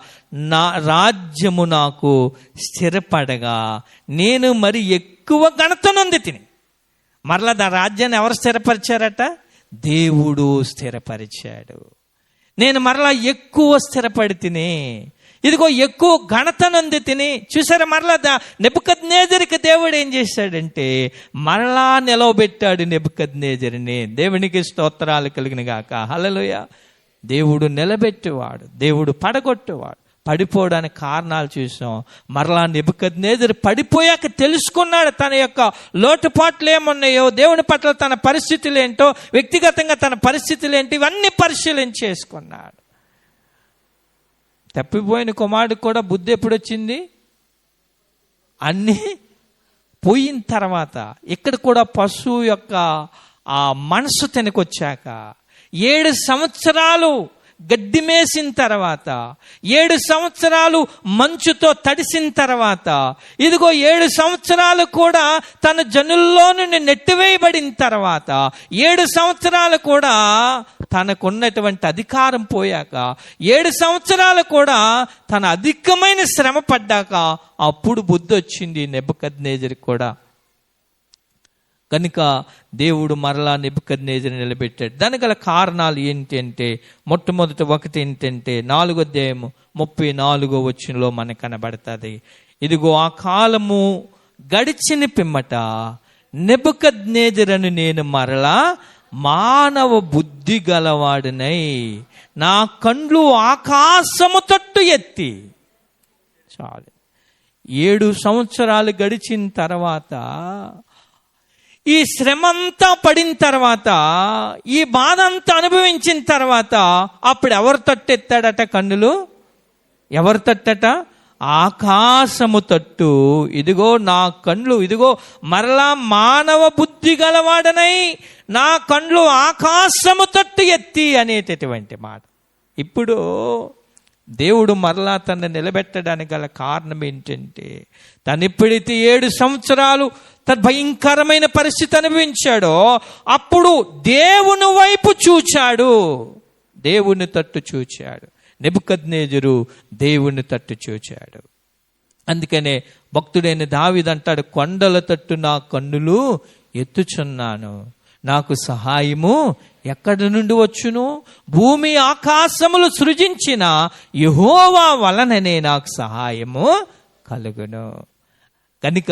నా రాజ్యము నాకు స్థిరపడగా నేను మరి ఎక్కువ ఘనత నొంది తిని. మరలా ఆ రాజ్యాన్ని ఎవరు స్థిరపరిచారట? దేవుడు స్థిరపరిచాడు. నేను మరలా ఎక్కువ స్థిరపడి తిని, ఇదిగో ఎక్కువ ఘనత నొంది తిని. చూసారా, మరలా నెబుకద్నెజరుకి దేవుడు ఏం చేశాడంటే మరలా నిలవబెట్టాడు నెబుకద్నెజరుని. దేవునికి స్తోత్రాలు కలిగిన గాక. హల్లెలూయా. దేవుడు నిలబెట్టేవాడు, దేవుడు పడగొట్టేవాడు. పడిపోవడానికి కారణాలు చూసాం. మరలా నెబుకద్నెజరు పడిపోయాక తెలుసుకున్నాడు తన యొక్క లోటుపాట్లు ఏమున్నాయో, దేవుని పట్ల తన పరిస్థితులు ఏంటో, వ్యక్తిగతంగా తన పరిస్థితులు ఏంటి, ఇవన్నీ పరిశీలన చేసుకున్నాడు. తప్పిపోయిన కుమారుడికి కూడా బుద్ధి ఎప్పుడు వచ్చింది? అన్నీ పోయిన తర్వాత. ఇక్కడ కూడా పశువు యొక్క ఆ మనసు తనకొచ్చాక 7 సంవత్సరాలు గడ్డి మేసిన తర్వాత, 7 సంవత్సరాలు మంచుతో తడిసిన తర్వాత, ఇదిగో 7 సంవత్సరాలు కూడా తన జనుల్లో నుండి నెట్టివేయబడిన తర్వాత, 7 సంవత్సరాలు కూడా తనకున్నటువంటి అధికారం పోయాక, 7 సంవత్సరాలు కూడా తన అధికమైన శ్రమ పడ్డాక అప్పుడు బుద్ధి వచ్చింది నెబుకద్నెజరుకి కూడా. కనుక దేవుడు మరలా నెబుకద్నెజరుని నిలబెట్టాడు. దానికి గల కారణాలు ఏంటి అంటే, మొట్టమొదటి ఒకటి ఏంటంటే 4వ అధ్యాయము 34వ వచనంలో మనకు కనబడుతుంది. ఇదిగో ఆ కాలము గడిచిన పిమ్మట నెబుకద్నెజరును నేను మరలా మానవ బుద్ధి గలవాడినై నా కండ్లు ఆకాశము తట్టు ఎత్తి. చాలు. 7 సంవత్సరాలు గడిచిన తర్వాత, ఈ శ్రమంతా పడిన తర్వాత, ఈ బాధ అంతా అనుభవించిన తర్వాత, అప్పుడు ఎవరు తట్టు ఎత్తాడట కన్నులు? ఎవరు తట్టట? ఆకాశము తట్టు. ఇదిగో నా కండ్లు, ఇదిగో మరలా మానవ బుద్ధి గలవాడనై నా కండ్లు ఆకాశము తట్టు ఎత్తి అనేటటువంటి మాట. ఇప్పుడు దేవుడు మరలా తనను నిలబెట్టడానికి గల కారణం ఏంటంటే, తను ఎప్పుడైతే 7 సంవత్సరాలు తన భయంకరమైన పరిస్థితి అనుభవించాడో అప్పుడు దేవుని వైపు చూచాడు, దేవుని తట్టు చూచాడు. నెబుకద్నెజరు దేవుని తట్టు చూచాడు. అందుకనే భక్తుడైన దావీదు అంటాడు, కొండల తట్టు నా కన్నులు ఎత్తుచున్నాను, నాకు సహాయము ఎక్కడి నుండి వచ్చును? భూమి ఆకాశములు సృజించిన యెహోవా వలననే నాకు సహాయము కలుగును. కనుక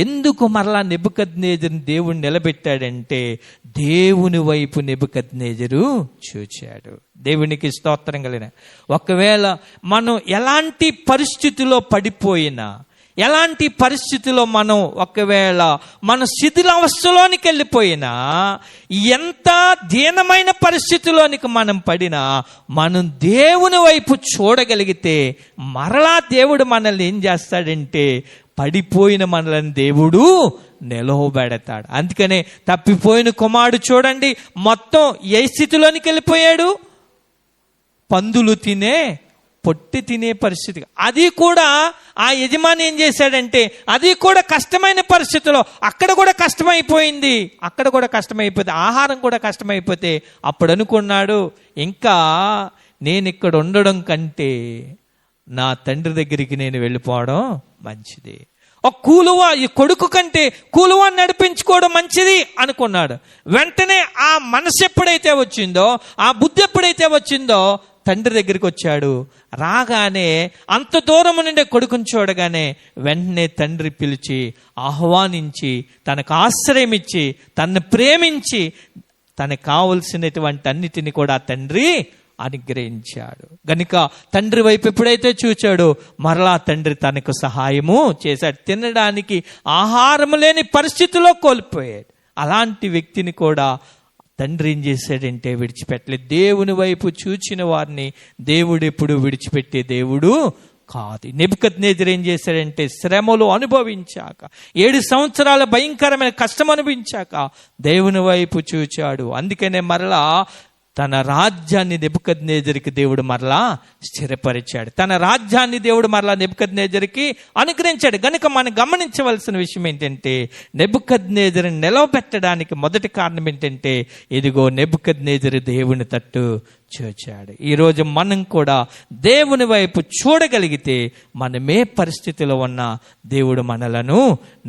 ఎందుకు మరలా నెబుకద్నెజరుని దేవుడు నిలబెట్టాడంటే, దేవుని వైపు నెబుకద్నెజరు చూచాడు. దేవునికి స్తోత్రం కలిగిన. ఒకవేళ మనం ఎలాంటి పరిస్థితిలో పడిపోయినా, ఎలాంటి పరిస్థితిలో మనం ఒకవేళ మన శిథిలావస్థలోనికి వెళ్ళిపోయినా, ఎంత దీనమైన పరిస్థితిలోనికి మనం పడినా, మనం దేవుని వైపు చూడగలిగితే మరలా దేవుడు మనల్ని ఏం చేస్తాడంటే, పడిపోయిన మనల్ని దేవుడు నిలవబెడతాడు. అందుకనే తప్పిపోయిన కుమారుడు చూడండి, మొత్తం ఏ స్థితిలోనికి వెళ్ళిపోయాడు? పందులు తినే, పొట్టి తినే పరిస్థితి. అది కూడా ఆ యజమాని ఏం చేశాడంటే, అది కూడా కష్టమైన పరిస్థితిలో, అక్కడ కూడా కష్టమైపోయింది, అక్కడ కూడా కష్టమైపోతే, ఆహారం కూడా కష్టమైపోతే అప్పుడు అనుకున్నాడు, ఇంకా నేను ఇక్కడ ఉండడం కంటే నా తండ్రి దగ్గరికి నేను వెళ్ళిపోవడం మంచిది. ఒక కూలువా, ఈ కొడుకు కంటే కూలువా నడిపించుకోవడం మంచిది అనుకున్నాడు. వెంటనే ఆ మనసు ఎప్పుడైతే వచ్చిందో, ఆ బుద్ధి ఎప్పుడైతే వచ్చిందో, తండ్రి దగ్గరికి వచ్చాడు. రాగానే అంత దూరం నుండే కొడుకుని చూడగానే వెంటనే తండ్రి పిలిచి ఆహ్వానించి, తనకు ఆశ్రయం ఇచ్చి, తనను ప్రేమించి, తనకు కావలసినటువంటి అన్నిటిని కూడా తండ్రి అనుగ్రహించాడు. గనుక తండ్రి వైపు ఎప్పుడైతే చూచాడో మరలా తండ్రి తనకు సహాయము చేశాడు. తినడానికి ఆహారం లేని పరిస్థితిలో కోల్పోయాడు. అలాంటి వ్యక్తిని కూడా తండ్రి ఏం చేశాడంటే విడిచిపెట్టలేదు. దేవుని వైపు చూచిన వారిని దేవుడు ఎప్పుడు విడిచిపెట్టే దేవుడు కాదు. నెబుకద్నెజరు ఏం చేశాడంటే శ్రమలు అనుభవించాక 7 సంవత్సరాల భయంకరమైన కష్టం అనుభవించాక దేవుని వైపు చూచాడు. అందుకనే మరలా తన రాజ్యాన్ని నెబుకద్నెజరుకి దేవుడు మరలా స్థిరపరిచాడు. తన రాజ్యాన్ని దేవుడు మరలా నెబుకద్నెజరుకి అనుగ్రహించాడు. గనుక మనం గమనించవలసిన విషయం ఏంటంటే నెబుకద్నెజరుని నిలవబెట్టడానికి మొదటి కారణం ఏంటంటే ఇదిగో నెబుకద్నెజరు దేవుని తట్టు చూచాడు. ఈరోజు మనం కూడా దేవుని వైపు చూడగలిగితే మనమే పరిస్థితిలో ఉన్న దేవుడు మనలను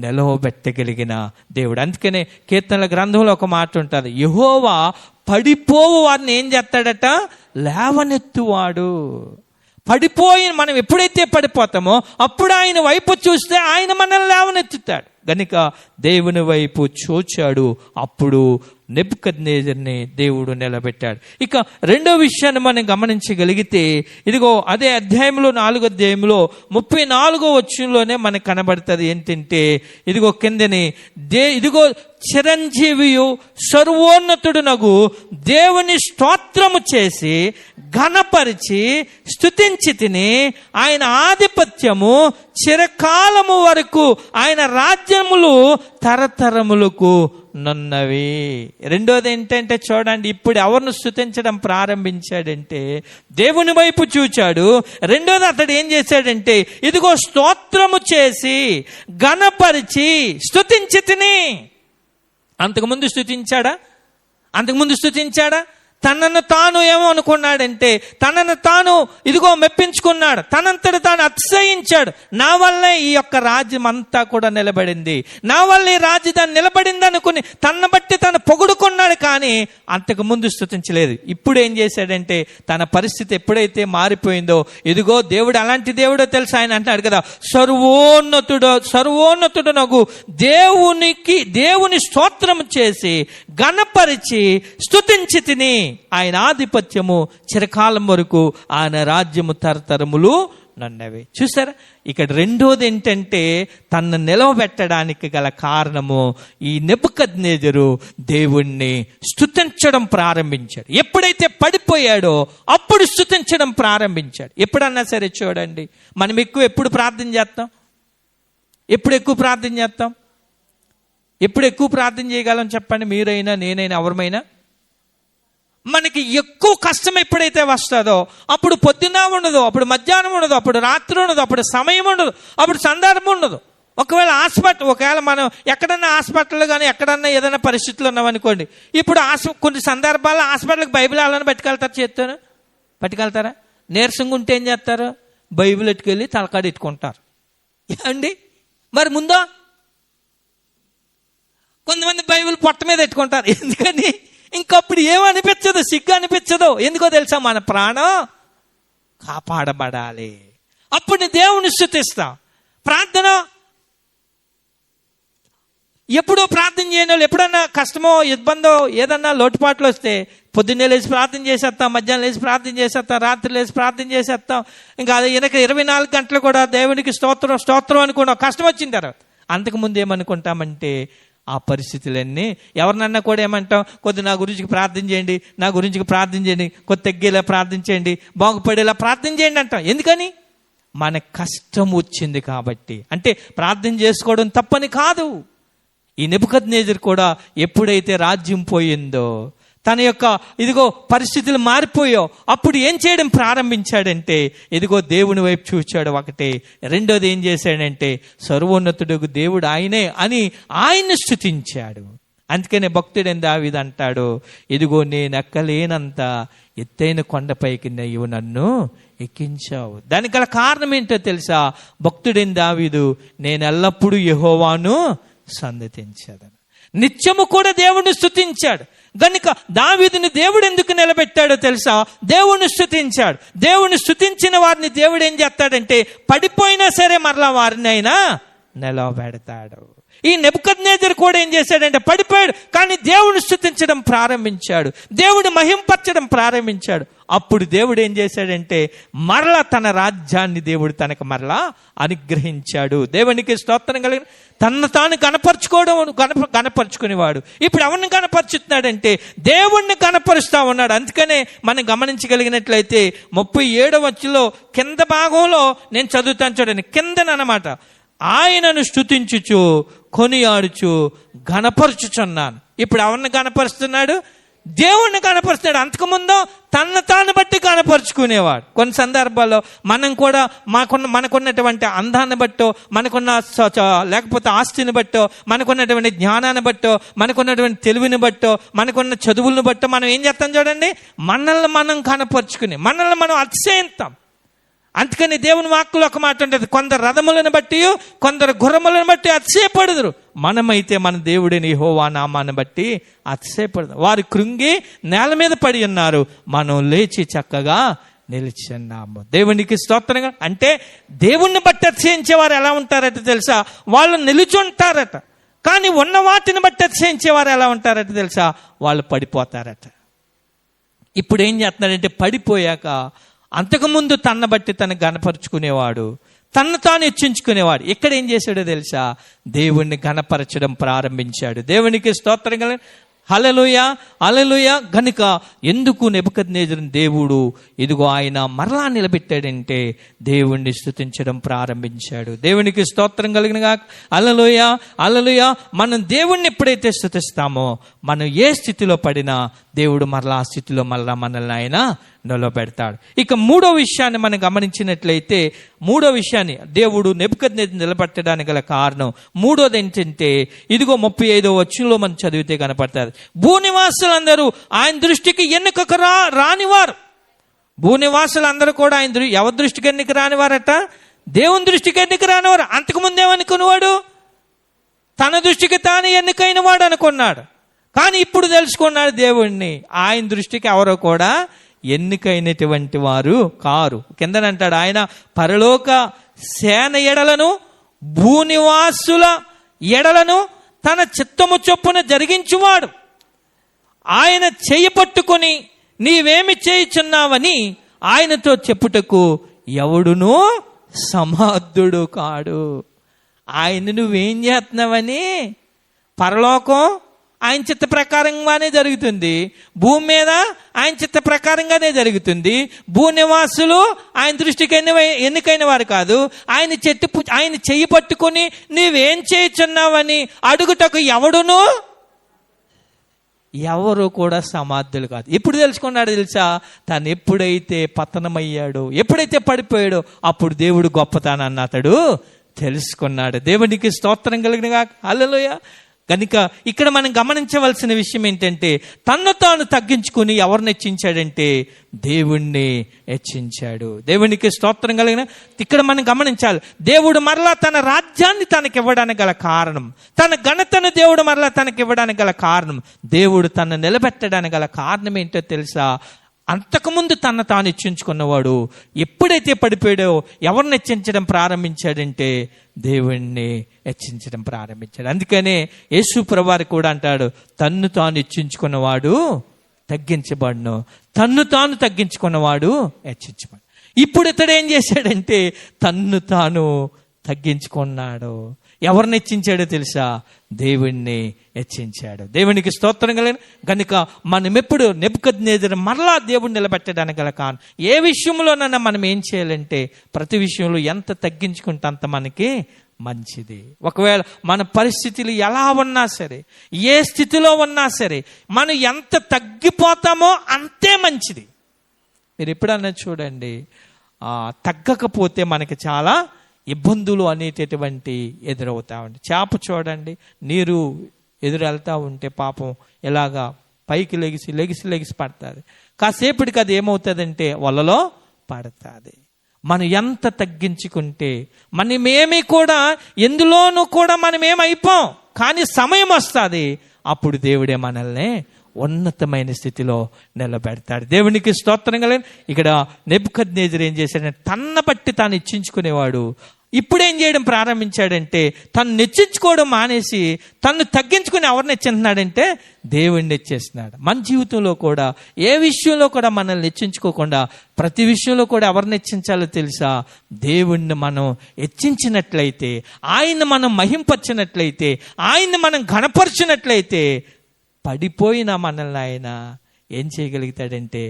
నిలవబెట్టగలిగిన దేవుడు. అందుకనే కీర్తనల గ్రంథంలో ఒక మాట ఉంటుంది, యెహోవా పడిపోవు వారిని ఏం చేస్తాడట, లేవనెత్తువాడు. పడిపోయి మనం ఎప్పుడైతే పడిపోతామో అప్పుడు ఆయన వైపు చూస్తే ఆయన మనల్ని లేవనెత్తుతాడు. గనుక దేవుని వైపు చూచాడు, అప్పుడు నెబుకద్నెజరుని దేవుడు నిలబెట్టాడు. ఇక రెండో విషయాన్ని మనం గమనించగలిగితే ఇదిగో అదే అధ్యాయంలో 4వ అధ్యాయంలో 34వ వచనంలోనే మనకు కనబడుతుంది ఏంటంటే ఇదిగో కిందని ఇదిగో చిరంజీవియు సర్వోన్నతుడునగు దేవుని స్తోత్రము చేసి ఘనపరిచి స్తుతించి తిని ఆయన ఆధిపత్యము చిరకాలము వరకు ఆయన రాజ్యములు తరతరములకు నున్నవి. రెండోది ఏంటంటే చూడండి, ఇప్పుడు ఎవరిని స్తుతించడం ప్రారంభించాడంటే దేవుని వైపు చూచాడు. రెండోది అతడు ఏం చేశాడంటే ఇదిగో స్తోత్రము చేసి ఘనపరిచి స్తుతించి తిని. అంతకుముందు స్తుతించాడా? తనను తాను ఏమో అనుకున్నాడంటే తనను తాను ఇదిగో మెప్పించుకున్నాడు, తనంతట తాను అతిశయించాడు. నా వల్లే ఈ యొక్క రాజ్యం అంతా కూడా నిలబడింది, నా వల్ల ఈ రాజధాని నిలబడింది అనుకుని తనను బట్టి తను పొగుడుకున్నాడు. కానీ అంతకు ముందు స్తుతించలేదు. ఇప్పుడు ఏం చేశాడంటే తన పరిస్థితి ఎప్పుడైతే మారిపోయిందో ఇదిగో దేవుడు అలాంటి దేవుడో తెలుసు. ఆయన అంటున్నాడు కదా, సర్వోన్నతుడనగు దేవుని స్తోత్రం చేసి ఘనపరిచి స్తుతించి తిని ఆయన ఆధిపత్యము చిరకాలం వరకు ఆయన రాజ్యము తరతరములు నన్నవి. చూసారా, ఇక్కడ రెండోది ఏంటంటే తనను నిలవబెట్టడానికి గల కారణము ఈ నెబుకద్నెజరు దేవుణ్ణి స్తుతించడం ప్రారంభించాడు. ఎప్పుడైతే పడిపోయాడో అప్పుడు స్తుతించడం ప్రారంభించాడు. ఎప్పుడన్నా సరే చూడండి, మనం ఎప్పుడు ప్రార్థన చేస్తాం? ఎప్పుడు ఎక్కువ ప్రార్థన చేయగలం చెప్పండి? మీరైనా నేనైనా ఎవరమైనా. మనకి ఎక్కువ కష్టం ఎప్పుడైతే వస్తుందో అప్పుడు పొద్దున ఉండదు, అప్పుడు మధ్యాహ్నం ఉండదు, అప్పుడు రాత్రి ఉండదు, అప్పుడు సమయం ఉండదు, అప్పుడు సందర్భం ఉండదు. ఒకవేళ మనం ఎక్కడన్నా హాస్పిటల్ కానీ ఎక్కడన్నా ఏదైనా పరిస్థితులు ఉన్నామనుకోండి, ఇప్పుడు కొన్ని సందర్భాల్లో హాస్పిటల్కి బైబిల్ వాళ్ళని పట్టుకెళ్తారా? నీరసంగా ఉంటే ఏం చేస్తారు? బైబిల్ ఎట్టుకెళ్ళి తలకాడు ఎట్టుకుంటారు అండి. మరి ముందో కొంతమంది బైబిల్ పొట్ట మీద ఎట్టుకుంటారు. ఎందుకని? ఇంకప్పుడు ఏమనిపించదు, సిగ్గు అనిపించదు. ఎందుకో తెలుసా? మన ప్రాణం కాపాడబడాలి. అప్పుడు దేవుని స్తుతిస్తాం. ప్రార్థన ఎప్పుడో ప్రార్థన చేయని వాళ్ళు ఎప్పుడన్నా కష్టమో ఇబ్బందో ఏదన్నా లోటుపాట్లు వస్తే పొద్దున్నే లేచి ప్రార్థన చేసేస్తాం, మధ్యాహ్నం లేచి ప్రార్థన చేసేస్తాం, రాత్రి లేచి ప్రార్థన చేసేస్తాం. ఇంకా అది వెనక 24 గంటలు కూడా దేవునికి స్తోత్రం అనుకున్నాం. కష్టం వచ్చిన తర్వాత అంతకుముందు ఏమనుకుంటామంటే ఆ పరిస్థితులన్నీ ఎవరినన్నా కూడా ఏమంటాం, కొద్ది నా గురించి ప్రార్థన చేయండి, కొద్ది తగ్గేలా ప్రార్థన చేయండి, బాగుపడేలా ప్రార్థన చేయండి అంటాం. ఎందుకని? మన కష్టం వచ్చింది కాబట్టి. అంటే ప్రార్థన చేసుకోవడం తప్పని కాదు. ఈ నెబుకద్నెజరు కూడా ఎప్పుడైతే రాజ్యం పోయిందో, తన యొక్క ఇదిగో పరిస్థితులు మారిపోయో అప్పుడు ఏం చేయడం ప్రారంభించాడంటే ఇదిగో దేవుని వైపు చూచాడు ఒకటే. రెండోది ఏం చేశాడంటే సర్వోన్నతుడు దేవుడు ఆయనే అని ఆయన్ని స్తుతించాడు. అందుకనే భక్తుడైన దావీదు అంటాడు, ఇదిగో నేను ఎక్కలేనంత ఎత్తైన కొండపైకి నీవు నన్ను ఎక్కించావు. దానికి గల కారణం ఏంటో తెలుసా? భక్తుడైన దావీదు నేను ఎల్లప్పుడూ యెహోవాను సన్నిధించాను, నిత్యము కూడా దేవుణ్ణి స్తుతించాడు. గనుక దావీదుని దేవుడు ఎందుకు నిలబెట్టాడో తెలుసా? దేవుణ్ణి స్తుతించాడు. దేవుణ్ణి స్తుతించిన వారిని దేవుడు ఏం చేస్తాడంటే పడిపోయినా సరే మరలా వారిని అయినా నిలబెడతాడు. ఈ నెబుకద్నెజరు కూడా ఏం చేశాడంటే పడిపోయాడు, కానీ దేవుని స్తుతించడం ప్రారంభించాడు, దేవుని మహింపరచడం ప్రారంభించాడు. అప్పుడు దేవుడు ఏం చేశాడంటే మరలా తన రాజ్యాన్ని దేవుడు తనకు మరలా అనుగ్రహించాడు. దేవునికి స్తోత్రం కలిగిన తను తాను కనపరుచుకునేవాడు ఇప్పుడు ఎవరిని కనపరుచుతున్నాడంటే దేవుణ్ణి కనపరుస్తా ఉన్నాడు. అందుకనే మనం గమనించగలిగినట్లయితే 37వ వచనంలో కింద భాగంలో నేను చదువుతాను చూడండి, కిందనమాట, ఆయనను స్తుతించుచు కొనియాడుచు ఘనపరచుచున్నాను. ఇప్పుడు ఎవరిని కనపరుస్తున్నాడు? దేవుణ్ణి కనపరుస్తున్నాడు. అంతకుముందు తను తాను బట్టి కనపరుచుకునేవాడు. కొన్ని సందర్భాల్లో మనం కూడా మనకున్నటువంటి అందాన్ని బట్టో, మనకున్న లేకపోతే ఆస్తిని బట్టో, మనకున్నటువంటి జ్ఞానాన్ని బట్టో, మనకున్నటువంటి తెలివిని బట్టో, మనకున్న చదువులను బట్టో మనం ఏం చేస్తాం చూడండి, మనల్ని మనం కనపరుచుకుని మనల్ని మనం అతిశయిస్తాం. అందుకని దేవుని వాక్కులో ఒక మాట ఉంటుంది, కొందరు రథములను బట్టి కొందరు గుర్రములను బట్టి అతిశయపడుదురు, మనమైతే మన దేవుడిని యెహోవా నామాన్ని బట్టి అతిశయపడదు. వారు కృంగి నేల మీద పడి ఉన్నారు, మనం లేచి చక్కగా నిలిచున్నాము. దేవునికి స్తోత్రంగా. అంటే దేవుణ్ణి బట్టి అతిశయించేవారు ఎలా ఉంటారట తెలుసా? వాళ్ళు నిలుచుంటారట. కానీ ఉన్న వాటిని బట్టి అతిశయించేవారు ఎలా ఉంటారట తెలుసా? వాళ్ళు పడిపోతారట. ఇప్పుడు ఏం చేస్తున్నాడంటే పడిపోయాక అంతకుముందు తన బట్టి తను గణపరుచుకునేవాడు, తను తాను హెచ్చించుకునేవాడు. ఇక్కడ ఏం చేశాడో తెలుసా? దేవుణ్ణి గణపరచడం ప్రారంభించాడు. దేవునికి స్తోత్రం కల హల్లెలూయా హల్లెలూయా. గనుక ఎందుకు నెబుకద్నెజరుని దేవుడు ఇదిగో ఆయన మరలా నిలబెట్టాడంటే దేవుణ్ణి స్తుతించడం ప్రారంభించాడు. దేవునికి స్తోత్రం కలిగినగా హల్లెలూయా హల్లెలూయా. మనం దేవుణ్ణి ఎప్పుడైతే స్తుతిస్తామో మనం ఏ స్థితిలో పడినా దేవుడు మరలా ఆ స్థితిలో మరలా మనల్ని ఆయన నిలబెడతాడు. ఇక మూడో విషయాన్ని మనం గమనించినట్లయితే, మూడో విషయాన్ని దేవుడు నెబుకద్నెజరుని నిలబెట్టడానికి గల కారణం మూడోది ఏంటంటే, ఇదిగో 35వ వచనంలో మనం చదివితే కనపడతారు, భూనివాసులందరూ ఆయన దృష్టికి ఎన్నికకు రానివారు. భూనివాసులందరూ కూడా ఆయన ఎవరి దృష్టికి ఎన్నిక రానివారట? దేవుని దృష్టికి ఎన్నిక రానివారు. అంతకుముందు ఏమనుకునేవాడు? తన దృష్టికి తాను ఎన్నికైన వాడు అనుకున్నాడు. కానీ ఇప్పుడు తెలుసుకున్నాడు దేవుణ్ణి ఆయన దృష్టికి ఎవరో కూడా ఎన్నికైనటువంటి వారు కారు. కిందనంటాడు, ఆయన పరలోక సేన ఎడలను భూనివాసుల ఎడలను తన చిత్తము చొప్పున జరిగించువాడు. ఆయన చెయ్యి పట్టుకొని నీవేమి చేయుచున్నావని ఆయనతో చెప్పుటకు ఎవడునూ సమర్థుడు కాడు. ఆయన నువ్వేం చేస్తున్నావని, పరలోకం ఆయన చిత్త ప్రకారంగానే జరుగుతుంది, భూమి మీద ఆయన చిత్త ప్రకారంగానే జరుగుతుంది. భూనివాసులు ఆయన దృష్టికి ఎన్నికైన వారు కాదు. ఆయన చెయ్యి పట్టుకుని నీవేం చేయుచున్నావని అడుగుటకు ఎవరు కూడా సమర్థులు కాదు. ఎప్పుడు తెలుసుకున్నాడు తెలుసా? తను ఎప్పుడైతే పతనమయ్యాడో, ఎప్పుడైతే పడిపోయాడో అప్పుడు దేవుడు గొప్పతనాన్ని అతడు తెలుసుకున్నాడు. దేవునికి స్తోత్రం కలిగినగా హల్లెలూయా. కనుక ఇక్కడ మనం గమనించవలసిన విషయం ఏంటంటే, తన్ను తాను తగ్గించుకుని ఎవరిని హెచ్చించాడంటే దేవుణ్ణి హెచ్చించాడు. దేవునికి స్తోత్రం కలిగిన ఇక్కడ మనం గమనించాలి, దేవుడు మరలా తన రాజ్యాన్ని తనకి ఇవ్వడానికి గల కారణం, తన ఘనతను దేవుడు మరలా తనకి ఇవ్వడానికి గల కారణం, దేవుడు తను నిలబెట్టడానికి గల కారణం ఏంటో తెలుసా? అంతకుముందు తన తాను హెచ్చించుకున్నవాడు ఎప్పుడైతే పడిపోయాడో ఎవరిని హెచ్చించడం ప్రారంభించాడంటే దేవుణ్ణి హెచ్చించడం ప్రారంభించాడు. అందుకనే యేసు ప్రభువారు కూడా అంటాడు, తన్ను తాను హెచ్చించుకున్నవాడు తగ్గించబడును, తన్ను తాను తగ్గించుకున్నవాడు హెచ్చించబడు. ఇప్పుడు ఇతడు ఏం చేశాడంటే తన్ను తాను తగ్గించుకున్నాడు. ఎవరిని హెచ్చించాడో తెలుసా? దేవుణ్ణి హెచ్చించాడు. దేవునికి స్తోత్రం కలిగిన కనుక మనం ఎప్పుడు నెబుకద్నెజరు మరలా దేవుణ్ణి నిలబెట్టడానికి గల కారణం, ఏ విషయంలోనైనా మనం ఏం చేయాలంటే ప్రతి విషయంలో ఎంత తగ్గించుకుంటే అంత మనకి మంచిది. ఒకవేళ మన పరిస్థితులు ఎలా ఉన్నా సరే, ఏ స్థితిలో ఉన్నా సరే, మనం ఎంత తగ్గిపోతామో అంతే మంచిది. మీరు ఎప్పుడన్నా చూడండి, తగ్గకపోతే మనకి చాలా ఇబ్బందులు అనేటటువంటి ఎదురవుతా ఉంటాయి. చేప చూడండి, నీరు ఎదురు వెళ్తూ ఉంటే పాపం ఇలాగా పైకి లెగిసి పడుతుంది. కాసేపటికి అది ఏమవుతుందంటే వలలో పడుతుంది. మనం ఎంత తగ్గించుకుంటే మనమేమి కూడా ఎందులోనూ కూడా మనమేమైపోం. కానీ సమయం వస్తుంది, అప్పుడు దేవుడే మనల్ని ఉన్నతమైన స్థితిలో నిలబెడతాడు. దేవునికి స్తోత్రం కలిగిన ఇక్కడ నెబుకద్నెజరు ఏం చేశాడంటే తన బట్టి తాను ఇచ్చించుకునేవాడు. ఇప్పుడేం చేయడం ప్రారంభించాడంటే తను నెచ్చించుకోవడం మానేసి తను తగ్గించుకుని ఎవరిని హెచ్చింటున్నాడంటే దేవుణ్ణి హెచ్చేస్తున్నాడు. మన జీవితంలో కూడా ఏ విషయంలో కూడా మనల్ని హెచ్చించుకోకుండా ప్రతి విషయంలో కూడా ఎవరిని హెచ్చించాలో తెలుసా? దేవుణ్ణి మనం హెచ్చించినట్లయితే, ఆయన్ని మనం మహింపరిచినట్లయితే, ఆయన్ని మనం ఘనపరిచినట్లయితే పడిపోయిన మనల్ని ఆయన ఏం చేయగలుగుతాడంటే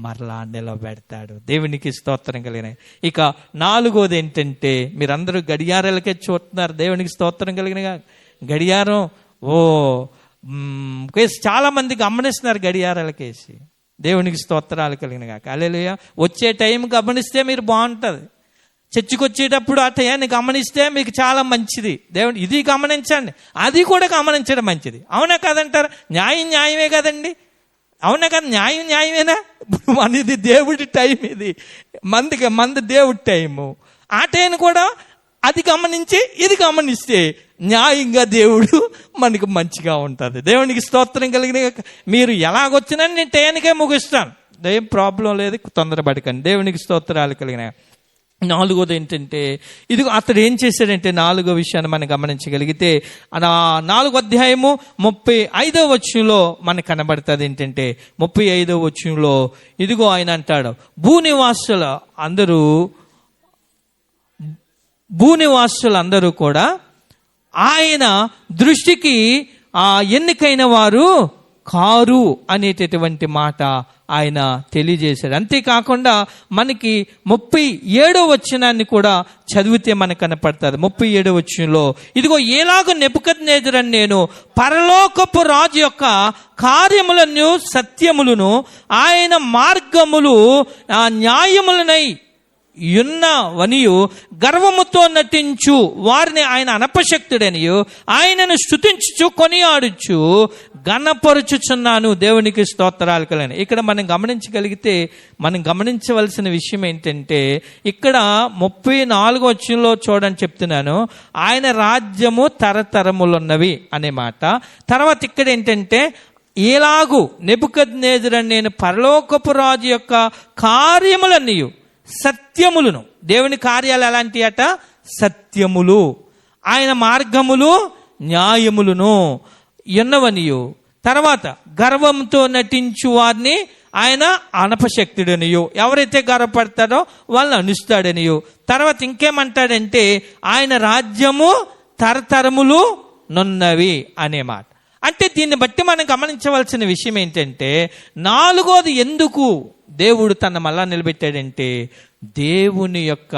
మరలా నిలబెడతాడు. దేవునికి స్తోత్రం కలిగిన. ఇక 4వది ఏంటంటే, మీరందరూ గడియారాలకే చూస్తున్నారు. దేవునికి స్తోత్రం కలిగిన. గడియారం చాలా మంది గమనిస్తున్నారు గడియారాలకేసి. దేవునికి స్తోత్రాలు కలిగిన. హల్లెలూయా. వచ్చే టైం గమనిస్తే మీరు బాగుంటుంది. చర్చికి వచ్చేటప్పుడు ఆ టయాన్ని గమనిస్తే మీకు చాలా మంచిది. దేవుని ఇది గమనించండి, అది కూడా గమనించడం మంచిది. అవునా కాదంటారు? న్యాయమే కదండి. అవునా కదా? న్యాయమేనా? ఇప్పుడు మనది దేవుడి టైం, ఇది మంది దేవుడి టైము. ఆ టైం కూడా అది గమనించి ఇది గమనిస్తే న్యాయంగా దేవుడు మనకు మంచిగా ఉంటుంది. దేవునికి స్తోత్రం కలిగిన. మీరు ఎలాగొచ్చినా నేను టైంకే ముగిస్తాను, ఏం ప్రాబ్లం లేదు, తొందరపడకండి. దేవునికి స్తోత్రాలు కలిగిన. 4వది ఏంటంటే, ఇదిగో అతడు ఏం చేశాడంటే 4వ విషయాన్ని మనం గమనించగలిగితే 4వ అధ్యాయము 35వ వచనంలో మనకు కనబడుతుంది. ఏంటంటే 35వ వచనంలో ఇదిగో ఆయన అంటాడు, భూనివాసులందరూ కూడా ఆయన దృష్టికి ఎన్నికైన వారు కారు అనేటటువంటి మాట ఆయన తెలియజేశాడు. అంతేకాకుండా మనకి 37వ వచనాన్ని కూడా చదివితే మనకు కనపడతారు. 37వ వచనంలో ఇదిగో ఎలాగో నెబుకద్నెజరు నేను పరలోకపు రాజు యొక్క కార్యములను సత్యములను ఆయన మార్గములు న్యాయములనై యున్నవనియు గర్వముతో నటించు వారిని ఆయన అనపశక్తుడనియు ఆయనను స్తుతించుచు కొనియాడుచు ఘనపరుచుచున్నాను. దేవునికి స్తోత్రాలు కలని. ఇక్కడ మనం గమనించగలిగితే మనం గమనించవలసిన విషయం ఏంటంటే, ఇక్కడ 34వ వచనంలో చూడని చెప్తున్నాను, ఆయన రాజ్యము తరతరములున్నవి అనే మాట. తర్వాత ఇక్కడ ఏంటంటే, ఎలాగు నెబుకద్నెజరు నేను పరలోకపు రాజు యొక్క కార్యములన్నీయు సత్యములను, దేవుని కార్యాలు ఎలాంటి అట? సత్యములు, ఆయన మార్గములు న్యాయములను ఎన్నవనియు, తర్వాత గర్వంతో నటించు వారిని ఆయన అనపశక్తుడనియు, ఎవరైతే గర్వపడతారో వాళ్ళని అనుస్తాడనియు. తర్వాత ఇంకేమంటాడంటే ఆయన రాజ్యము తరతరములు నున్నవి అనే మాట. అంటే దీన్ని బట్టి మనం గమనించవలసిన విషయం ఏంటంటే, 4వది ఎందుకు దేవుడు తన మళ్ళా నిలబెట్టాడంటే, దేవుని యొక్క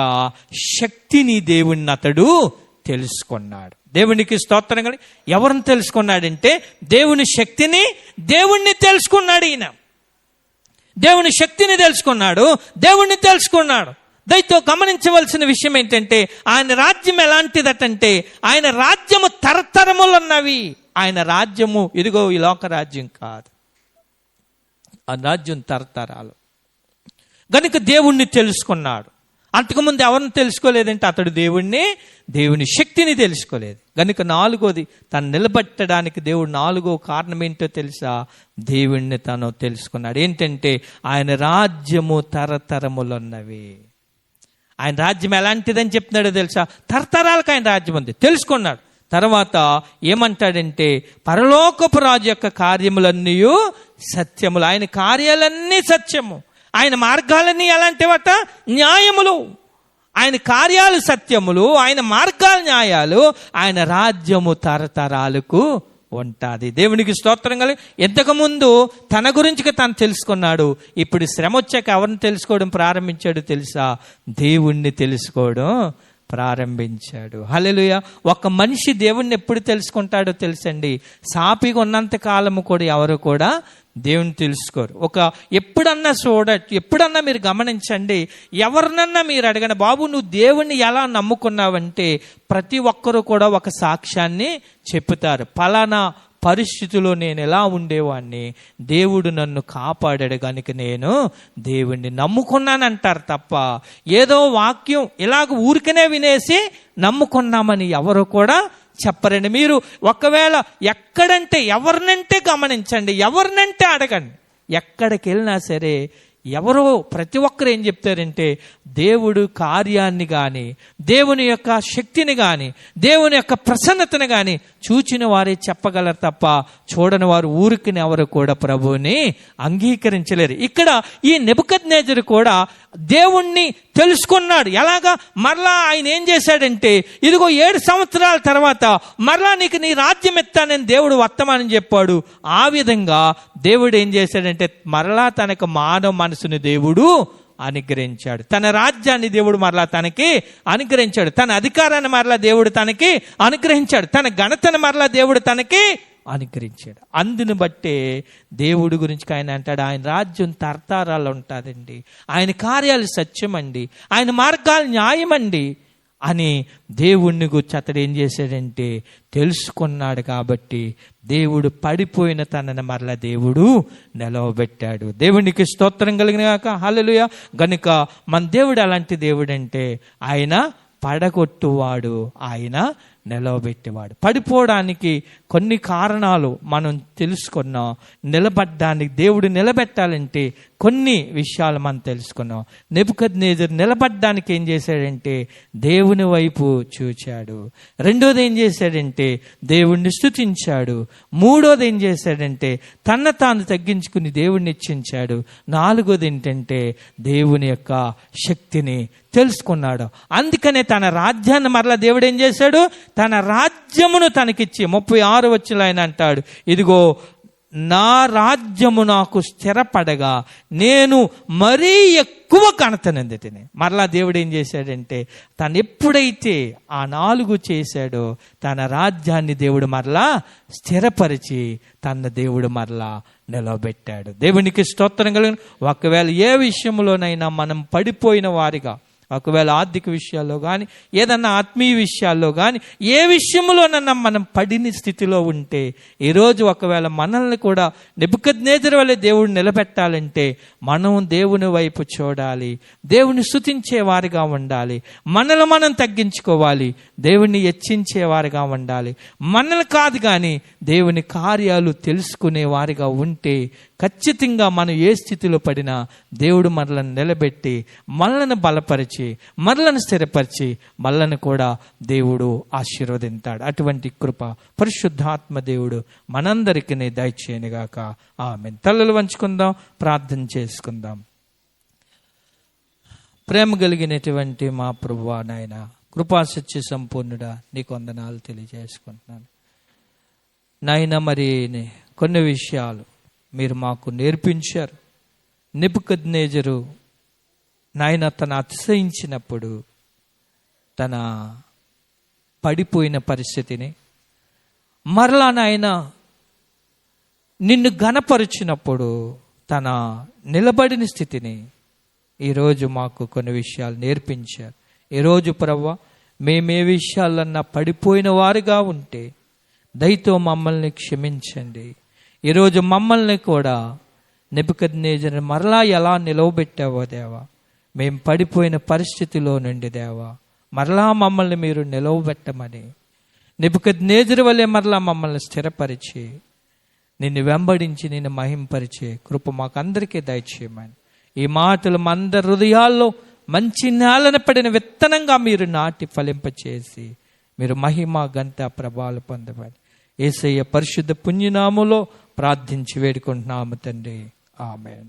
శక్తిని దేవుణ్ణి అతడు తెలుసుకున్నాడు. దేవునికి స్తోత్రం కలిగి. ఎవరిని తెలుసుకున్నాడంటే దేవుని శక్తిని, దేవుణ్ణి తెలుసుకున్నాడు. ఈయన దేవుని శక్తిని తెలుసుకున్నాడు, దేవుణ్ణి తెలుసుకున్నాడు. దయతో గమనించవలసిన విషయం ఏంటంటే, ఆయన రాజ్యం ఎలాంటిదటంటే ఆయన రాజ్యము తరతరములున్నవి. ఆయన రాజ్యము ఇదిగో ఈ లోక రాజ్యం కాదు, ఆ రాజ్యం తరతరాలు. గనుక దేవుణ్ణి తెలుసుకున్నాడు. అంతకుముందు ఎవరిని తెలుసుకోలేదంటే అతడు దేవుని శక్తిని తెలుసుకోలేదు. గనుక 4వది తను నిలబెట్టడానికి దేవుడు 4వ కారణం ఏంటో తెలుసా? దేవుణ్ణి తను తెలుసుకున్నాడు. ఏంటంటే ఆయన రాజ్యము తరతరములున్నవి. ఆయన రాజ్యం ఎలాంటిదని చెప్తున్నాడో తెలుసా? తరతరాలకు ఆయన రాజ్యం ఉంది, తెలుసుకున్నాడు. తర్వాత ఏమంటాడంటే పరలోకపు రాజు యొక్క కార్యములన్నీ సత్యములు, ఆయన కార్యాలన్నీ సత్యము, ఆయన మార్గాలన్నీ ఎలాంటివట? న్యాయములు. ఆయన కార్యాలు సత్యములు, ఆయన మార్గాలు న్యాయాలు, ఆయన రాజ్యము తరతరాలకు ఉంటుంది. దేవునికి స్తోత్రం కలిగి. ఇంతకుముందు తన గురించి తను తెలుసుకున్నాడు, ఇప్పుడు శ్రమ వచ్చాక ఎవరిని తెలుసుకోవడం ప్రారంభించాడు తెలుసా? దేవుణ్ణి తెలుసుకోవడం ప్రారంభించాడు. హల్లెలూయా. ఒక మనిషి దేవుణ్ణి ఎప్పుడు తెలుసుకుంటాడో తెలుసండి, సాపిగా ఉన్నంత కాలము కూడా ఎవరు కూడా దేవుని తెలుసుకోరు. ఎప్పుడన్నా మీరు గమనించండి, ఎవరినన్నా మీరు అడగండి, బాబు నువ్వు దేవుణ్ణి ఎలా నమ్ముకున్నావంటే ప్రతి ఒక్కరూ కూడా ఒక సాక్ష్యాన్ని చెప్తారు. పలానా పరిస్థితిలో నేను ఎలా ఉండేవాడిని, దేవుడు నన్ను కాపాడాడు కనుక నేను దేవుణ్ణి నమ్ముకున్నానంటారు తప్ప ఏదో వాక్యం ఇలాగ ఊరికనే వినేసి నమ్ముకున్నామని ఎవరు కూడా చెప్పరండి. మీరు ఒకవేళ ఎవరినంటే గమనించండి, ఎవరినంటే అడగండి, ఎక్కడికి వెళ్ళినా సరే ఎవరో ప్రతి ఒక్కరు ఏం చెప్తారంటే దేవుడు కార్యాన్ని కానీ, దేవుని యొక్క శక్తిని కానీ, దేవుని యొక్క ప్రసన్నతను కానీ చూచిన వారే చెప్పగలరు తప్ప చూడని వారు ఊరికిని ఎవరు కూడా ప్రభువుని అంగీకరించలేరు. ఇక్కడ ఈ నెబుకద్నెజరు కూడా దేవుణ్ణి తెలుసుకున్నాడు. ఎలాగా? మరలా ఆయన ఏం చేశాడంటే, ఇదిగో 7 సంవత్సరాల తర్వాత మరలా నీకు నీ రాజ్యం ఎత్తానని దేవుడు వర్తమానం చెప్పాడు. ఆ విధంగా దేవుడు ఏం చేశాడంటే మరలా తనకు మానవ మనసుని దేవుడు అనుగ్రహించాడు. తన రాజ్యాన్ని దేవుడు మరలా తనకి అనుగ్రహించాడు. తన అధికారాన్ని మరలా దేవుడు తనకి అనుగ్రహించాడు. తన ఘనతను మరలా దేవుడు తనకి అనుగ్రహించాడు. అందుని బట్టే దేవుడి గురించి ఆయన అంటాడు, ఆయన రాజ్యం తరతరాలు ఉంటుందండి, ఆయన కార్యాలు సత్యమండి, ఆయన మార్గాలు న్యాయమండి అని దేవుణ్ణి గురించి అతడు ఏం చేశాడంటే తెలుసుకున్నాడు. కాబట్టి దేవుడు పడిపోయిన తనని మరలా దేవుడు నిలవబెట్టాడు. దేవునికి స్తోత్రం కలిగిన గాక. హల్లెలూయా. గనుక మన దేవుడు అలాంటి దేవుడు అంటే ఆయన పడగొట్టువాడు, ఆయన నిలవబెట్టేవాడు. పడిపోవడానికి కొన్ని కారణాలు మనం తెలుసుకున్నాం. నిలబడ్డానికి దేవుడు నిలబెట్టాలంటే కొన్ని విషయాలు మనం తెలుసుకున్నాం. నెబుకద్నెజరు నిలబడ్డానికి ఏం చేశాడంటే దేవుని వైపు చూచాడు. రెండోది ఏం చేశాడంటే దేవుణ్ణి స్తుతించాడు. మూడోది ఏం చేశాడంటే తన తాను తగ్గించుకుని దేవుణ్ణి హెచ్చించాడు. నాలుగోది ఏంటంటే దేవుని యొక్క శక్తిని తెలుసుకున్నాడు. అందుకనే తన రాజ్యాన్ని మరలా దేవుడు ఏం చేశాడు, తన రాజ్యమును తనకిచ్చి 36 వచనంలో ఆయన అంటాడు, ఇదిగో నా రాజ్యము నాకు స్థిరపడగా నేను మరీ ఎక్కువ ఘనతనందితిని. మరలా దేవుడు ఏం చేశాడంటే తను ఎప్పుడైతే ఆ 4 చేశాడో తన రాజ్యాన్ని దేవుడు మరలా స్థిరపరిచి తన దేవుడు మరలా నిలవబెట్టాడు. దేవునికి స్తోత్రం కలిగిన. ఒకవేళ ఏ విషయంలోనైనా మనం పడిపోయిన వారిగా, ఒకవేళ ఆర్థిక విషయాల్లో కానీ, ఏదన్నా ఆత్మీయ విషయాల్లో కానీ, ఏ విషయంలోనన్నా మనం పడిన స్థితిలో ఉంటే, ఈరోజు ఒకవేళ మనల్ని కూడా నెబుకద్నెజరు వలె దేవుడు నిలబెట్టాలంటే మనం దేవుని వైపు చూడాలి, దేవుని స్తుతించే వారిగా ఉండాలి, మనల్ని మనం తగ్గించుకోవాలి, దేవుణ్ణి హెచ్చించే వారిగా ఉండాలి. మనల్ని కాదు కానీ దేవుని కార్యాలు తెలుసుకునే వారిగా ఉంటే ఖచ్చితంగా మనం ఏ స్థితిలో పడినా దేవుడు మనల్ని నిలబెట్టి, మనల్ని బలపరిచి, మనల్ని స్థిరపరిచి, మనల్ని కూడా దేవుడు ఆశీర్వదింతాడు. అటువంటి కృప పరిశుద్ధాత్మ దేవుడు మనందరికీ దయచేయనుగాక. ఆమేన్. తలలు వంచుకుందాం, ప్రార్థన చేసుకుందాం. ప్రేమ కలిగినటువంటి మా ప్రభువా, నాయన కృపా సత్య సంపూర్ణుడా, నీకు వందనాలు తెలియజేసుకుంటున్నాను నాయన. మరి కొన్ని విషయాలు మీరు మాకు నేర్పించారు. నెబుకద్నెజరు నాయన తను అతిశయించినప్పుడు, తన పడిపోయిన పరిస్థితిని, మరలా నాయన నిన్ను ఘనపరిచినప్పుడు తన నిలబడిన స్థితిని ఈరోజు మాకు కొన్ని విషయాలు నేర్పించారు. ఈరోజు ప్రభువా, మేమే విషయాలన్నా పడిపోయిన వారుగా ఉంటే దయతో మమ్మల్ని క్షమించండి. ఈరోజు మమ్మల్ని కూడా నెబుకద్నెజరు మరలా ఎలా నిలవబెట్టావో దేవా, మేము పడిపోయిన పరిస్థితిలో నుండి దేవా మరలా మమ్మల్ని మీరు నిలవబెట్టమని, నెబుకద్నెజరు వలె మరలా మమ్మల్ని స్థిరపరిచి, నిన్ను వెంబడించి నిన్ను మహింపరిచే కృప మాకందరికీ దయచేయమని, ఈ మాటలు మా అందరి హృదయాల్లో మంచి నేలన పడిన విత్తనంగా మీరు నాటి ఫలింపచేసి మీరు మహిమ ఘనత ప్రభావాలు పొందమని యేసయ్య పరిశుద్ధ పుణ్యనామములో ప్రార్థించి వేడుకుంటున్నాము తండ్రి. ఆమేన్.